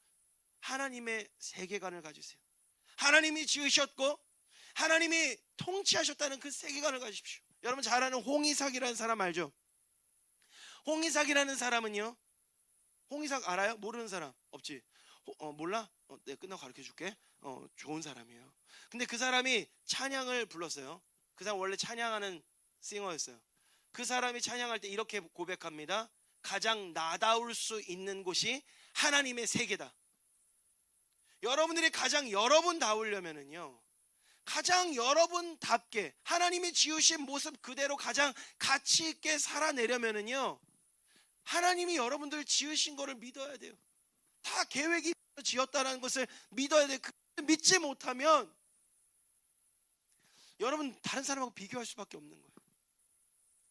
하나님의 세계관을 가지세요. 하나님이 지으셨고 하나님이 통치하셨다는 그 세계관을 가지십시오. 여러분 잘 아는 홍이삭이라는 사람 알죠? 홍이삭이라는 사람은요, 홍이삭 알아요? 모르는 사람 없지? 몰라? 내가 끝나고 가르쳐줄게. 좋은 사람이에요. 근데 그 사람이 찬양을 불렀어요. 그 사람 원래 찬양하는 싱어였어요. 그 사람이 찬양할 때 이렇게 고백합니다. 가장 나다울 수 있는 곳이 하나님의 세계다. 여러분들이 가장 여러분다우려면은요, 가장 여러분답게 하나님이 지으신 모습 그대로 가장 가치 있게 살아내려면은요, 하나님이 여러분들을 지으신 거를 믿어야 돼요. 다 계획이 지었다는 것을 믿어야 돼요. 믿지 못하면 여러분 다른 사람하고 비교할 수밖에 없는 거예요.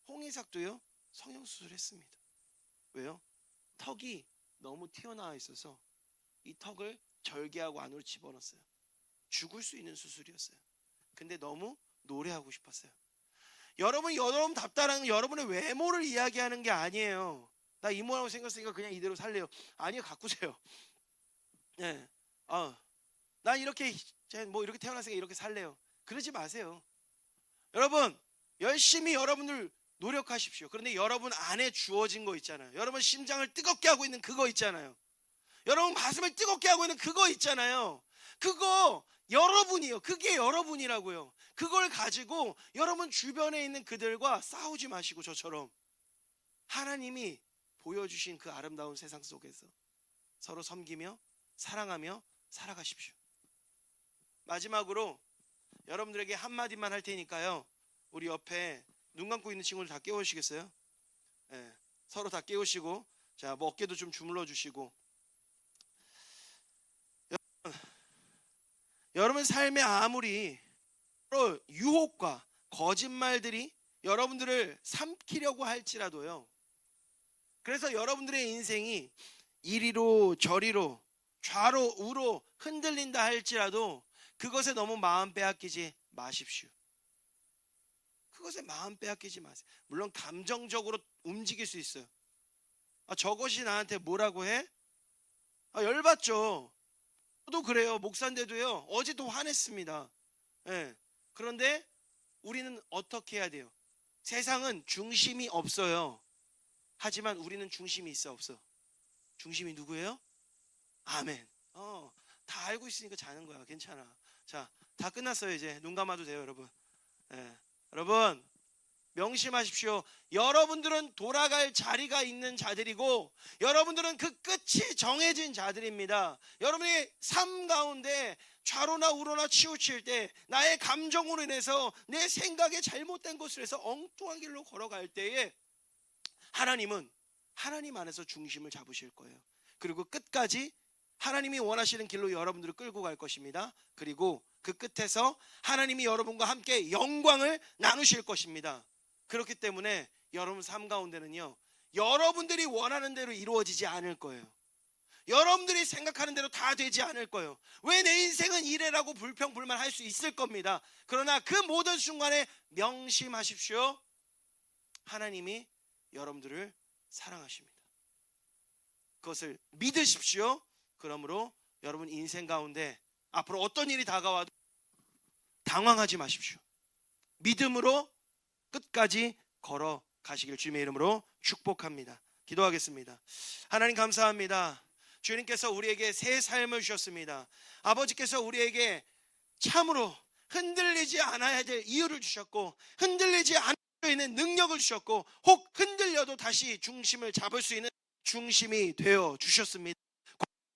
홍의삭도요 성형수술을 했습니다. 왜요? 턱이 너무 튀어나와 있어서 이 턱을 절개하고 안으로 집어넣었어요. 죽을 수 있는 수술이었어요. 근데 너무 노래하고 싶었어요. 여러분답다라는 여러분의 외모를 이야기하는 게 아니에요. 나 이모라고 생겼으니까 그냥 이대로 살래요. 아니요, 가꾸세요. 네. 난 이렇게 태어났으니까 이렇게 살래요. 그러지 마세요. 여러분 열심히 여러분들 노력하십시오. 그런데 여러분 안에 주어진 거 있잖아요. 여러분 심장을 뜨겁게 하고 있는 그거 있잖아요. 여러분 가슴을 뜨겁게 하고 있는 그거 있잖아요. 그거 여러분이요. 그게 여러분이라고요. 그걸 가지고 여러분 주변에 있는 그들과 싸우지 마시고 저처럼 하나님이 보여주신 그 아름다운 세상 속에서 서로 섬기며 사랑하며 살아가십시오. 마지막으로 여러분들에게 한마디만 할 테니까요, 우리 옆에 눈 감고 있는 친구들 다 깨우시겠어요? 네, 서로 다 깨우시고, 자, 뭐 어깨도 좀 주물러 주시고. 여러분 삶에 아무리 서로 유혹과 거짓말들이 여러분들을 삼키려고 할지라도요, 그래서 여러분들의 인생이 이리로 저리로 좌로 우로 흔들린다 할지라도 그것에 너무 마음 빼앗기지 마십시오. 그것에 마음 빼앗기지 마세요. 물론 감정적으로 움직일 수 있어요. 저것이 나한테 뭐라고 해? 열받죠. 저도 그래요. 목사인데도요, 어제도 화냈습니다. 네. 그런데 우리는 어떻게 해야 돼요? 세상은 중심이 없어요. 하지만 우리는 중심이 있어 없어? 중심이 누구예요? 아멘. 다 알고 있으니까 자는 거야. 괜찮아. 자, 다 끝났어요. 이제 눈 감아도 돼요, 여러분. 네. 여러분 명심하십시오. 여러분들은 돌아갈 자리가 있는 자들이고 여러분들은 그 끝이 정해진 자들입니다. 여러분의 삶 가운데 좌로나 우로나 치우칠 때 나의 감정으로 인해서 내 생각에 잘못된 것을 해서 엉뚱한 길로 걸어갈 때에 하나님은 하나님 안에서 중심을 잡으실 거예요. 그리고 끝까지 하나님이 원하시는 길로 여러분들을 끌고 갈 것입니다. 그리고 그 끝에서 하나님이 여러분과 함께 영광을 나누실 것입니다. 그렇기 때문에 여러분 삶 가운데는요, 여러분들이 원하는 대로 이루어지지 않을 거예요. 여러분들이 생각하는 대로 다 되지 않을 거예요. 왜 내 인생은 이래라고 불평불만할 수 있을 겁니다. 그러나 그 모든 순간에 명심하십시오. 하나님이 여러분들을 사랑하십니다. 그것을 믿으십시오. 그러므로 여러분 인생 가운데 앞으로 어떤 일이 다가와도 당황하지 마십시오. 믿음으로 끝까지 걸어가시길 주님의 이름으로 축복합니다. 기도하겠습니다. 하나님 감사합니다. 주님께서 우리에게 새 삶을 주셨습니다. 아버지께서 우리에게 참으로 흔들리지 않아야 될 이유를 주셨고, 흔들리지 않을 수 있는 능력을 주셨고, 혹 흔들려도 다시 중심을 잡을 수 있는 중심이 되어 주셨습니다.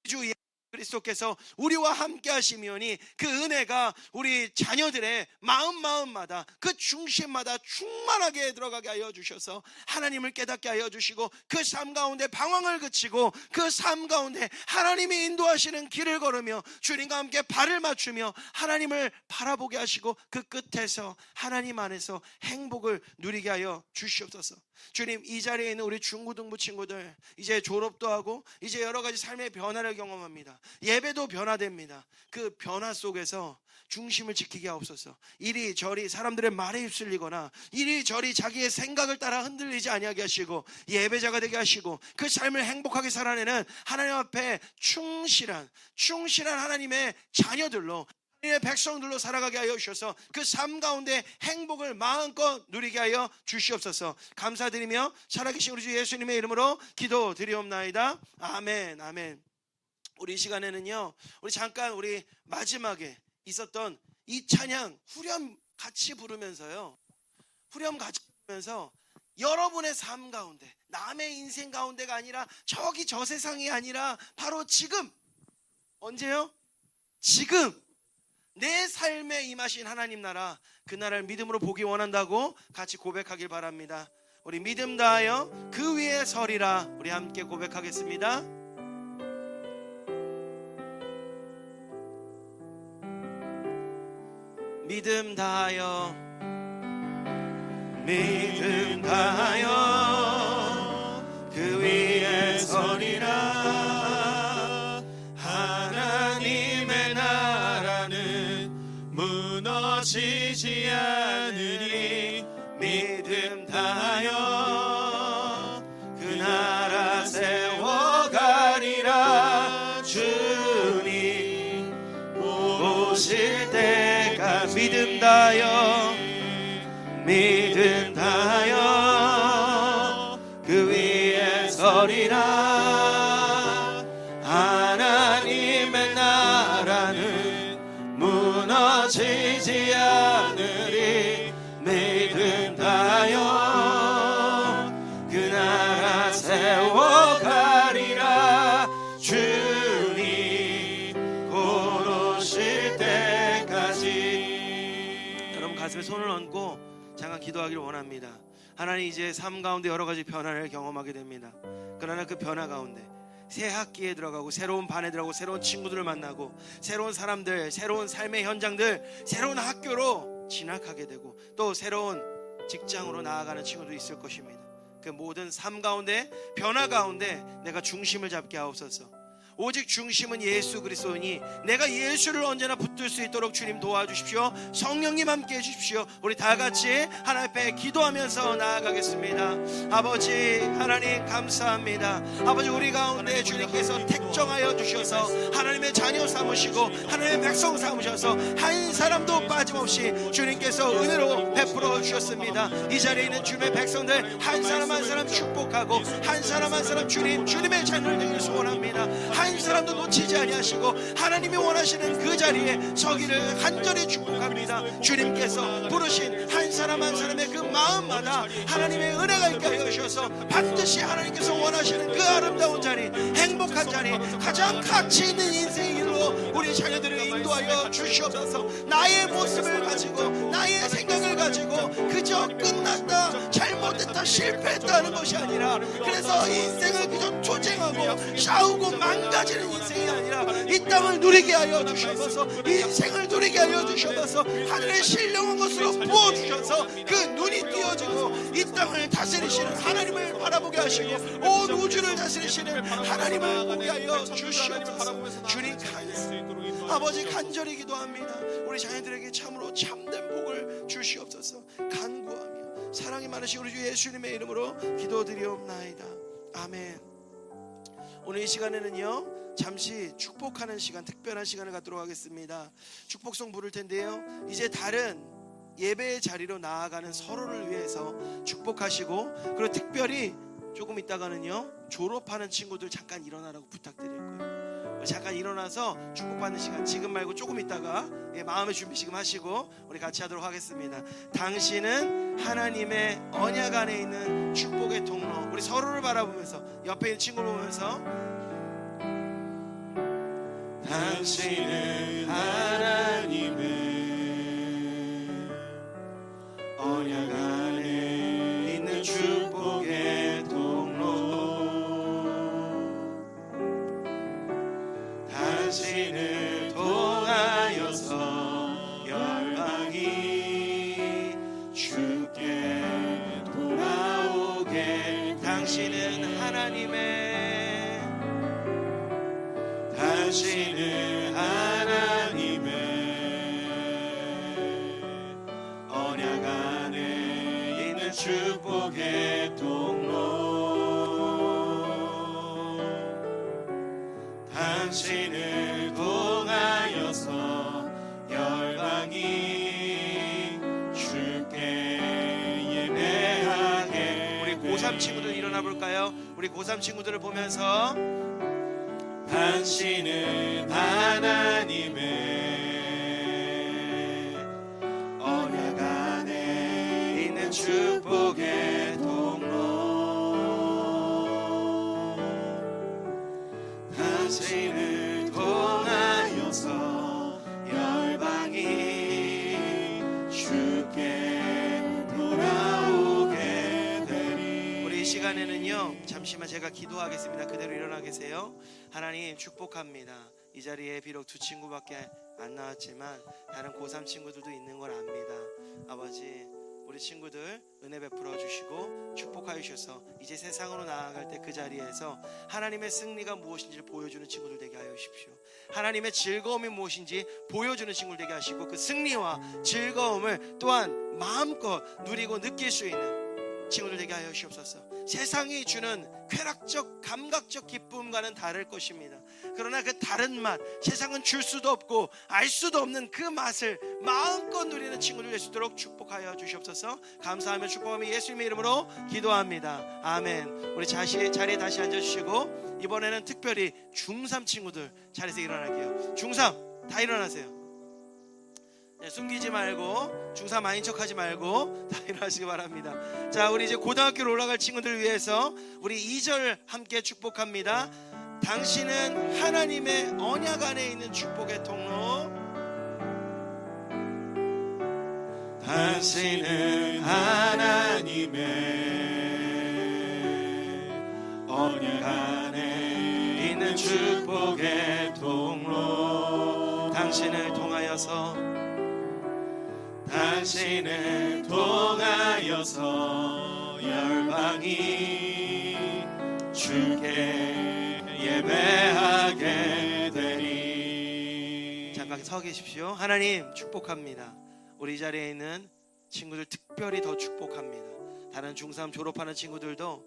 주 예수 그리스도께서 우리와 함께 하시면이 그 은혜가 우리 자녀들의 마음마다 그 중심마다 충만하게 들어가게 하여 주셔서 하나님을 깨닫게 하여 주시고, 그 삶 가운데 방황을 그치고 그 삶 가운데 하나님이 인도하시는 길을 걸으며 주님과 함께 발을 맞추며 하나님을 바라보게 하시고 그 끝에서 하나님 안에서 행복을 누리게 하여 주시옵소서. 주님, 이 자리에 있는 우리 중고등부 친구들 이제 졸업도 하고 이제 여러 가지 삶의 변화를 경험합니다. 예배도 변화됩니다. 그 변화 속에서 중심을 지키게 하옵소서. 이리저리 사람들의 말에 휩쓸리거나 이리저리 자기의 생각을 따라 흔들리지 아니하게 하시고 예배자가 되게 하시고 그 삶을 행복하게 살아내는 하나님 앞에 충실한 하나님의 자녀들로, 하나님의 백성들로 살아가게 하여 주셔서 그 삶 가운데 행복을 마음껏 누리게 하여 주시옵소서. 감사드리며 살아계신 우리 주 예수님의 이름으로 기도드리옵나이다. 아멘. 아멘. 우리 이 시간에는요, 우리 잠깐 우리 마지막에 있었던 이 찬양 후렴 같이 부르면서요, 후렴 같이 부르면서 여러분의 삶 가운데, 남의 인생 가운데가 아니라 저기 저 세상이 아니라 바로 지금, 언제요? 지금 내 삶에 임하신 하나님 나라, 그 나라를 믿음으로 보기 원한다고 같이 고백하길 바랍니다. 우리 믿음 다하여 그 위에 서리라. 우리 함께 고백하겠습니다. 믿음 다하여, 믿음 다하여 그 위에 서리라. 하나님의 나라는 무너지지 않으리. 믿음 다하여 그 나라 세워가리라. 주님 오실 때가 믿음 다하여, 믿음 다하여 그 위에 서리라. 하나님의 나라는 무너지지 않으리. 믿음 다하여 그 나라 세워가리라. 주님 곧 오실 때까지. 여러분 가슴에 손을 얹고 잠깐 기도하기를 원합니다. 하나님, 이제 삶 가운데 여러 가지 변화를 경험하게 됩니다. 그러나 그 변화 가운데 새 학기에 들어가고 새로운 반에 들어가고 새로운 친구들을 만나고 새로운 사람들, 새로운 삶의 현장들, 새로운 학교로 진학하게 되고 또 새로운 직장으로 나아가는 친구도 있을 것입니다. 그 모든 삶 가운데, 변화 가운데 내가 중심을 잡게 하옵소서. 오직 중심은 예수 그리스도이니 내가 예수를 언제나 붙들 수 있도록 주님 도와주십시오. 성령님 함께 해주십시오. 우리 다 같이 하나님 앞에 기도하면서 나아가겠습니다. 아버지 하나님 감사합니다. 아버지, 우리 가운데 주님께서 택정하여 주셔서 하나님의 자녀 삼으시고 하나님의 백성 삼으셔서 한 사람도 빠짐없이 주님께서 은혜로 베풀어 주셨습니다. 이 자리에 있는 주님의 백성들 한 사람 한 사람 축복하고 한 사람 한 사람 주님의 자녀를 되기를 소원합니다. 한 사람도 놓치지 아니하시고 하나님이 원하시는 그 자리에 서기를 간절히 축복합니다. 주님께서 부르신 한 사람 한 사람의 그 마음마다 하나님의 은혜가 있게 하여 주셔서 반드시 하나님께서 원하시는 그 아름다운 자리, 행복한 자리, 가장 가치 있는 인생의 길로 우리 자녀들을 인도하여 주시옵소서. 나의 모습을 가지고 나의 생각을 가지고 그저 끝났다, 잘못했다, 실패했다는 것이 아니라, 그래서 인생을 그저 투쟁하고 싸우고 망가지는 인생이 아니라 이 땅을 누리게 하여 주셔서, 인생을 누리게 하여 주셔서 하늘의 신령한 것으로 부어주셔서 그 눈이 띄어지고 이 땅을 다스리시는 하나님을 바라보게 하시고 온 우주를 다스리시는 하나님을 보게 하여 주시옵소서. 주님 감사합니다. 아버지, 간절히 기도합니다. 우리 자녀들에게 참으로 참된 복을 주시옵소서. 간구하며 사랑이 많으신 우리 주 예수님의 이름으로 기도드리옵나이다. 아멘. 오늘 이 시간에는요, 잠시 축복하는 시간, 특별한 시간을 갖도록 하겠습니다. 축복송 부를 텐데요, 이제 다른 예배의 자리로 나아가는 서로를 위해서 축복하시고, 그리고 특별히 조금 있다가는요, 졸업하는 친구들 잠깐 일어나라고 부탁드릴 거예요. 잠깐 일어나서 축복받는 시간, 지금 말고 조금 있다가 마음의 준비 지금 하시고 우리 같이 하도록 하겠습니다. 당신은 하나님의 언약 안에 있는 축복의 통로. 우리 서로를 바라보면서, 옆에 있는 친구를 보면서, 당신은 하나님의 언약 안에 있는 축복의 통로. 당신을 통하여서 열방이 주께 돌아오게. 당신은 하나님의, 당신은 하나님의 언약 안에 있는 축복의 통로. 당신을 통하여서 열방이 주께 예배하게. 우리 고3 친구들 일어나 볼까요? 우리 고3 친구들을 보면서, 당신은 하나님의 언약 안에 있는 축복의 통로. 당신을 통하여서 열방이 주께 돌아오게 되리. 우리 이 시간에는요, 잠시만 제가 기도하겠습니다. 그대로 일어나 계세요. 하나님 축복합니다. 이 자리에 비록 두 친구밖에 안 나왔지만 다른 고3 친구들도 있는 걸 압니다. 아버지, 우리 친구들 은혜 베풀어 주시고 축복하여 주셔서 이제 세상으로 나아갈 때 그 자리에서 하나님의 승리가 무엇인지를 보여주는 친구들 되게 하여 주십시오. 하나님의 즐거움이 무엇인지 보여주는 친구들 되게 하시고 그 승리와 즐거움을 또한 마음껏 누리고 느낄 수 있는 친구들 되게 하여 주옵소서. 세상이 주는 쾌락적 감각적 기쁨과는 다를 것입니다. 그러나 그 다른 맛, 세상은 줄 수도 없고 알 수도 없는 그 맛을 마음껏 누리는 친구들 될 수 있도록 축복하여 주시옵소서. 감사하며 축복하며 예수님의 이름으로 기도합니다. 아멘. 우리 자리에 다시 앉아주시고 이번에는 특별히 중3 친구들 자리에서 일어날게요. 중3 다 일어나세요. 네, 숨기지 말고 중3 아닌 척하지 말고 다 일어나시기 바랍니다. 자, 우리 이제 고등학교로 올라갈 친구들 위해서 우리 2절 함께 축복합니다. 당신은 하나님의 언약 안에 있는 축복의 통로. 당신은 하나님의 언약 안에 있는 축복의 통로. 당신을 통하여서 열방이 주께 예배하게 되리. 잠깐 서 계십시오. 하나님 축복합니다. 우리 이 자리에 있는 친구들 특별히 더 축복합니다. 다른 중3 졸업하는 친구들도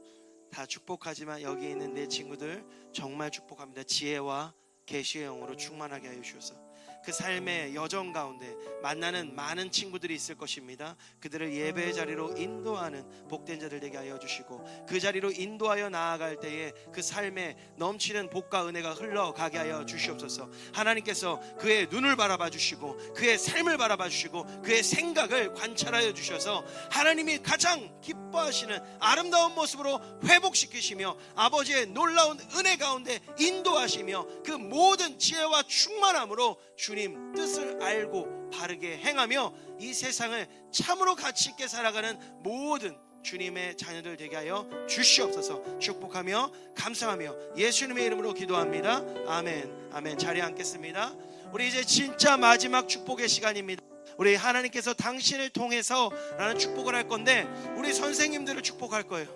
다 축복하지만 여기 있는 내 친구들 정말 축복합니다. 지혜와 계시의 영으로 충만하게 하여 주셔서 그 삶의 여정 가운데 만나는 많은 친구들이 있을 것입니다. 그들을 예배의 자리로 인도하는 복된 자들 되게 하여 주시고 그 자리로 인도하여 나아갈 때에 그 삶에 넘치는 복과 은혜가 흘러가게 하여 주시옵소서. 하나님께서 그의 눈을 바라봐 주시고 그의 삶을 바라봐 주시고 그의 생각을 관찰하여 주셔서 하나님이 가장 기뻐하시는 아름다운 모습으로 회복시키시며 아버지의 놀라운 은혜 가운데 인도하시며 그 모든 지혜와 충만함으로 주님 뜻을 알고 바르게 행하며 이 세상을 참으로 가치 있게 살아가는 모든 주님의 자녀들 되게 하여 주시옵소서. 축복하며 감사하며 예수님의 이름으로 기도합니다. 아멘. 아멘. 자리에 앉겠습니다. 우리 이제 진짜 마지막 축복의 시간입니다. 우리 하나님께서 당신을 통해서 라는 축복을 할 건데 우리 선생님들을 축복할 거예요.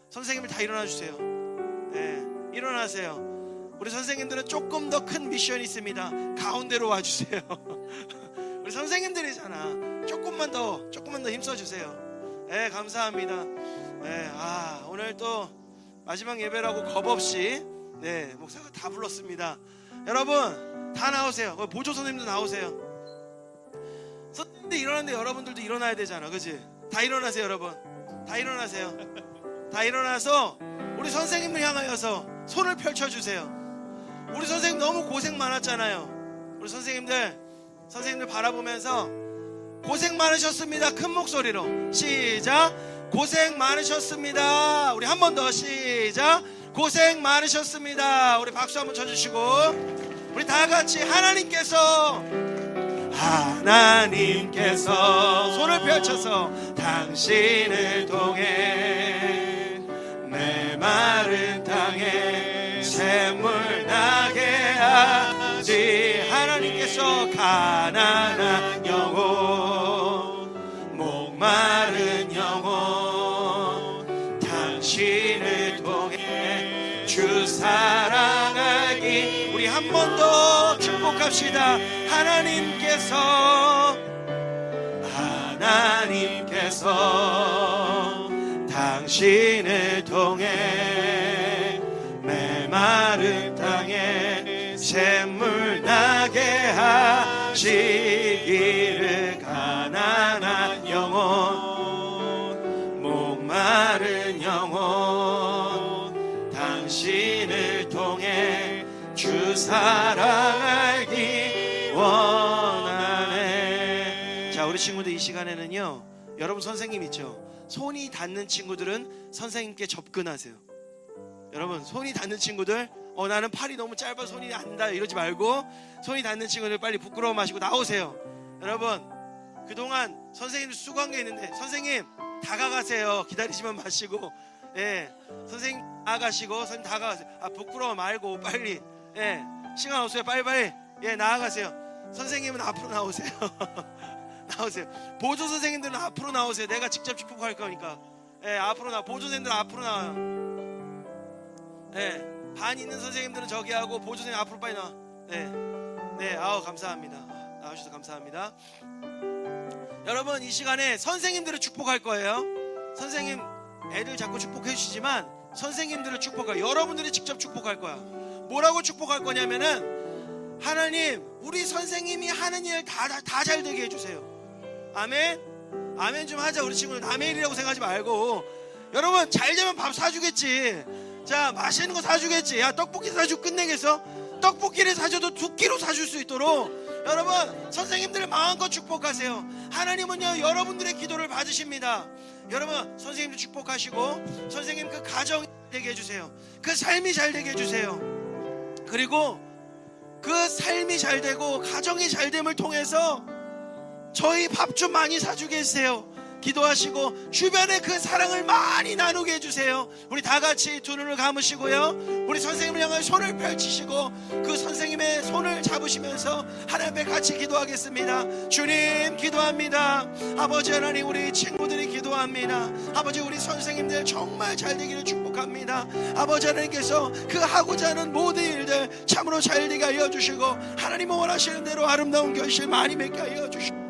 선생님들 다 일어나 주세요. 네, 일어나세요. 우리 선생님들은 조금 더 큰 미션이 있습니다. 가운데로 와주세요. 우리 선생님들이잖아. 조금만 더 힘써주세요. 네, 감사합니다. 네, 오늘 또 마지막 예배라고 겁 없이 목사가 다 불렀습니다. 여러분 다 나오세요. 보조 선생님도 나오세요. 선생님들 일어났는데 여러분들도 일어나야 되잖아, 그치? 다 일어나세요. 여러분 다 일어나세요. 다 일어나서 우리 선생님을 향하여서 손을 펼쳐주세요. 우리 선생님 너무 고생 많았잖아요. 우리 선생님들 바라보면서 고생 많으셨습니다. 큰 목소리로 시작. 고생 많으셨습니다. 우리 한 번 더 시작. 고생 많으셨습니다. 우리 박수 한번 쳐주시고 우리 다 같이 하나님께서 손을 펼쳐서 당신을 통해 내 마른 땅에 샘물 나게 하지. 하나님께서 가난한 영혼 목마른 영혼 당신을 통해 주 사랑하기. 우리 한 번 더 축복합시다. 하나님께서 당신을 통해 메마른 땅에 샘물 나게 하시기를. 가난한 영혼 목마른 영혼 당신을 통해 주 사랑 알기 원하네. 자, 우리 친구들 이 시간에는요, 여러분 선생님 있죠? 손이 닿는 친구들은 선생님께 접근하세요. 여러분 손이 닿는 친구들, 나는 팔이 너무 짧아 손이 안 닿아 이러지 말고, 손이 닿는 친구들 빨리 부끄러워 마시고 나오세요. 여러분 그동안 선생님들 수고한 게 있는데 선생님 다가가세요. 기다리지만 마시고, 선생님 나아가시고, 선생님 다가가세요. 부끄러워 말고 빨리, 시간 없어요. 빨리빨리 나아가세요. 선생님은 앞으로 나오세요. 나오세요. 보조 선생님들은 앞으로 나오세요. 내가 직접 축복할 거니까. 앞으로 나와. 보조 선생님들 앞으로 나와요. 반 있는 선생님들은 저기 하고, 보조 선생님 앞으로 빨리 나와. 아우 감사합니다. 나와주셔서 감사합니다. 여러분 이 시간에 선생님들을 축복할 거예요. 선생님 애들 자꾸 축복해 주시지만 선생님들을 축복할, 여러분들이 직접 축복할 거야. 뭐라고 축복할 거냐면은, 하나님 우리 선생님이 하는 일 다 잘 되게 해주세요. 아멘. 아멘 좀 하자. 우리 친구들 남의 일이라고 생각하지 말고, 여러분 잘 되면 밥 사주겠지. 자, 맛있는 거 사주겠지. 야, 떡볶이 사주고 끝내겠어? 떡볶이를 사줘도 2끼로 사줄 수 있도록 여러분 선생님들을 마음껏 축복하세요. 하나님은요 여러분들의 기도를 받으십니다. 여러분 선생님들 축복하시고, 선생님 그 가정이 되게 해주세요. 그 삶이 잘 되게 해주세요. 그리고 그 삶이 잘 되고 가정이 잘 됨을 통해서 저희 밥 좀 많이 사주게 해주세요. 기도하시고 주변에 그 사랑을 많이 나누게 해주세요. 우리 다 같이 두 눈을 감으시고요, 우리 선생님을 향해 손을 펼치시고 그 선생님의 손을 잡으시면서 하나님 앞에 같이 기도하겠습니다. 주님 기도합니다. 아버지 하나님, 우리 친구들이 기도합니다. 아버지 우리 선생님들 정말 잘 되기를 축복합니다. 아버지 하나님께서 그 하고자 하는 모든 일들 참으로 잘 되게 하여 주시고, 하나님 원하시는 대로 아름다운 결실 많이 맺게 하여 주시고,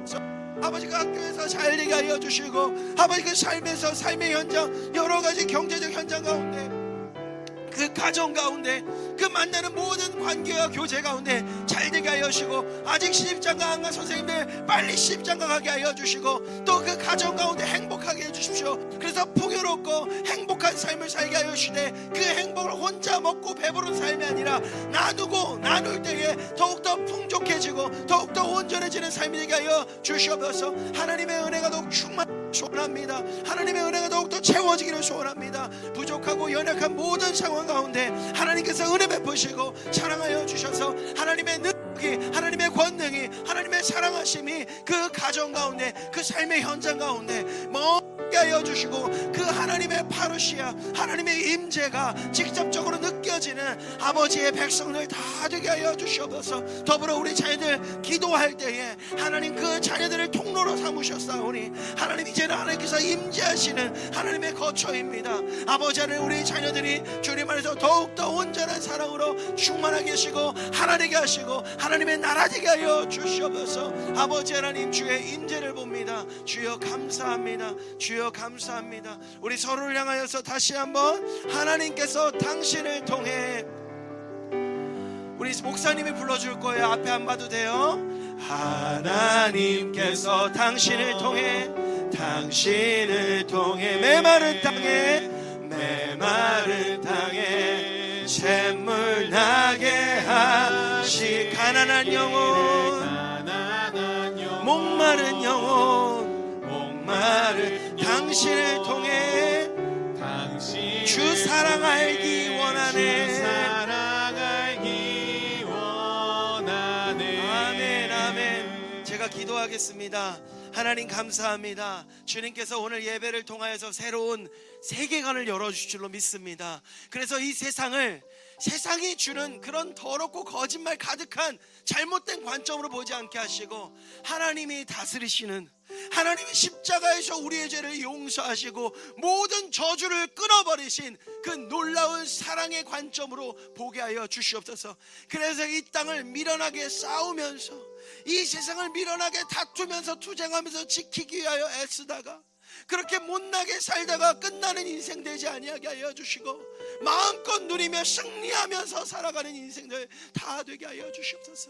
아버지 그 학교에서 잘 되게 하여 주시고, 아버지 그 삶에서 삶의 현장, 여러 가지 경제적 현장 가운데, 그 가정 가운데, 그 만나는 모든 관계와 교제 가운데 잘 되게 하여 주시고, 아직 시집장가 안 간 선생님들 빨리 시집장가 가게 하여 주시고, 또 그 가정 가운데 행복하게 해주십시오. 그래서 풍요롭고 행복한 삶을 살게 하여 주시되, 그 행복을 혼자 먹고 배부른 삶이 아니라 나누고 나눌 때에 더욱더 풍족해지고 더욱더 온전해지는 삶이 되게 하여 주시옵소서. 하나님의 은혜가 더욱 소원합니다. 하나님의 은혜가 더욱더 채워지기를 소원합니다. 부족하고 연약한 모든 상황 가운데 하나님께서 은혜 베푸시고 사랑하여 주셔서, 하나님의 능력이, 하나님의 권능이, 하나님의 사랑하심이 그 가정 가운데, 그 삶의 현장 가운데 먹게 하여 주시고, 그 하나님의 파루시아, 하나님의 임재가 직접적으로 느껴지는 아버지의 백성들 다 되게 하여 주시옵소서. 더불어 우리 자녀들 기도할 때에 하나님 그 자녀들을 통로로 삼으셨사오니, 하나님 이제는 하나님께서 임재하시는 하나님의 거처입니다. 아버지 하나님, 우리 자녀들이 주님 안에서 더욱더 온전한 사랑으로 충만하게 하시고 하나되게 하시고 하나님의 나라 되게 하여 주시옵소서. 아버지 하나님, 주의 임재를 봅니다. 주여 감사합니다. 주여 감사합니다. 우리 서로를 향하여서 다시 한번, 하나님께서 당신을 통해, 우리 목사님이 불러줄 거예요. 앞에 안 봐도 돼요. 하나님께서 당신을 통해, 당신을 통해 메마른 땅에 샘물 나게 하시, 가난한 영혼, 목마른 영혼, 당신을 통해 주 사랑 알기 원하네. 아멘, 아멘. 제가 기도하겠습니다. 하나님 감사합니다. 주님께서 오늘 예배를 통하여서 새로운 세계관을 열어주실 줄로 믿습니다. 그래서 이 세상이 주는 그런 더럽고 거짓말 가득한 잘못된 관점으로 보지 않게 하시고, 하나님이 다스리시는, 하나님이 십자가에서 우리의 죄를 용서하시고 모든 저주를 끊어버리신 그 놀라운 사랑의 관점으로 보게 하여 주시옵소서. 그래서 이 땅을 미련하게 싸우면서, 이 세상을 미련하게 다투면서 투쟁하면서 지키기 위하여 애쓰다가 그렇게 못나게 살다가 끝나는 인생 되지 아니하게 하여 주시고, 마음껏 누리며 승리하면서 살아가는 인생들 다 되게 하여 주시옵소서.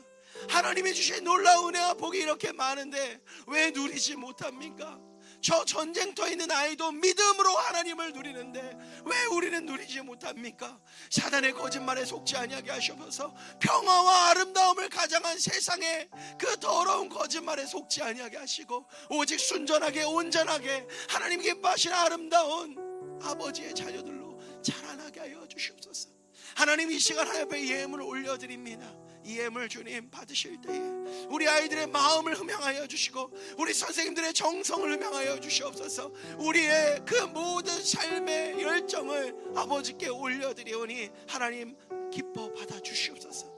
하나님이 주신 놀라운 은혜와 복이 이렇게 많은데 왜 누리지 못합니까? 저 전쟁터에 있는 아이도 믿음으로 하나님을 누리는데 왜 우리는 누리지 못합니까? 사단의 거짓말에 속지 아니하게 하셔서 평화와 아름다움을 가장한 세상에 그 더러운 거짓말에 속지 아니하게 하시고 오직 순전하게 온전하게 하나님 기뻐하시는 아름다운 아버지의 자녀들로 자라나게 하여 주시옵소서. 하나님, 이 시간 하나님 앞에 예물을 올려드립니다. 이 예물 주님 받으실 때에 우리 아이들의 마음을 흠양하여 주시고 우리 선생님들의 정성을 흠양하여 주시옵소서. 우리의 그 모든 삶의 열정을 아버지께 올려드리오니 하나님 기뻐 받아 주시옵소서.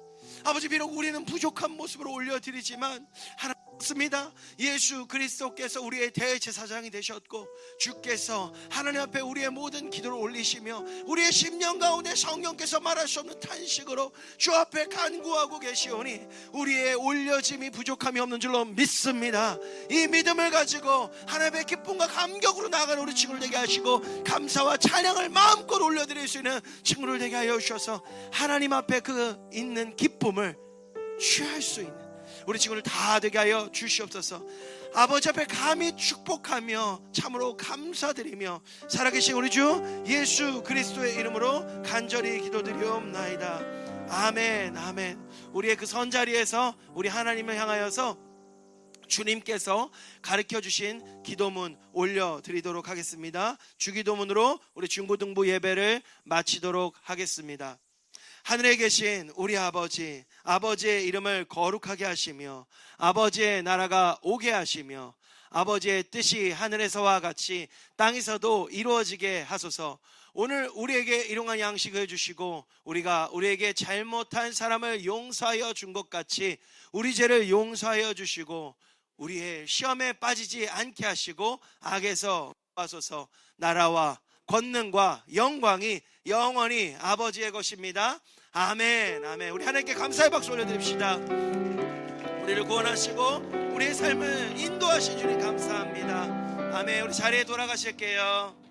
아버지, 비록 우리는 부족한 모습으로 올려드리지만 하나님 습니다. 예수 그리스도께서 우리의 대제사장이 되셨고 주께서 하나님 앞에 우리의 모든 기도를 올리시며 우리의 심령 가운데 성령께서 말할 수 없는 탄식으로 주 앞에 간구하고 계시오니 우리의 올려짐이 부족함이 없는 줄로 믿습니다. 이 믿음을 가지고 하나님의 기쁨과 감격으로 나아가는 우리 친구를 되게 하시고 감사와 찬양을 마음껏 올려드릴 수 있는 친구를 되게 하여 주셔서 하나님 앞에 그 있는 기쁨을 취할 수 있는 우리 친구를 다 되게 하여 주시옵소서. 아버지 앞에 감히 축복하며 참으로 감사드리며 살아계신 우리 주 예수 그리스도의 이름으로 간절히 기도드리옵나이다. 아멘, 아멘. 우리의 그 선자리에서 우리 하나님을 향하여서 주님께서 가르쳐 주신 기도문 올려드리도록 하겠습니다. 주기도문으로 우리 중고등부 예배를 마치도록 하겠습니다. 하늘에 계신 우리 아버지, 아버지의 이름을 거룩하게 하시며 아버지의 나라가 오게 하시며 아버지의 뜻이 하늘에서와 같이 땅에서도 이루어지게 하소서. 오늘 우리에게 일용할 양식을 주시고 우리가 우리에게 잘못한 사람을 용서하여 준 것 같이 우리 죄를 용서하여 주시고 우리의 시험에 빠지지 않게 하시고 악에서 하소서. 나라와 권능과 영광이 영원히 아버지의 것입니다. 아멘, 아멘. 우리 하나님께 감사의 박수 올려드립시다. 우리를 구원하시고 우리의 삶을 인도하신 주님 감사합니다. 아멘. 우리 자리에 돌아가실게요.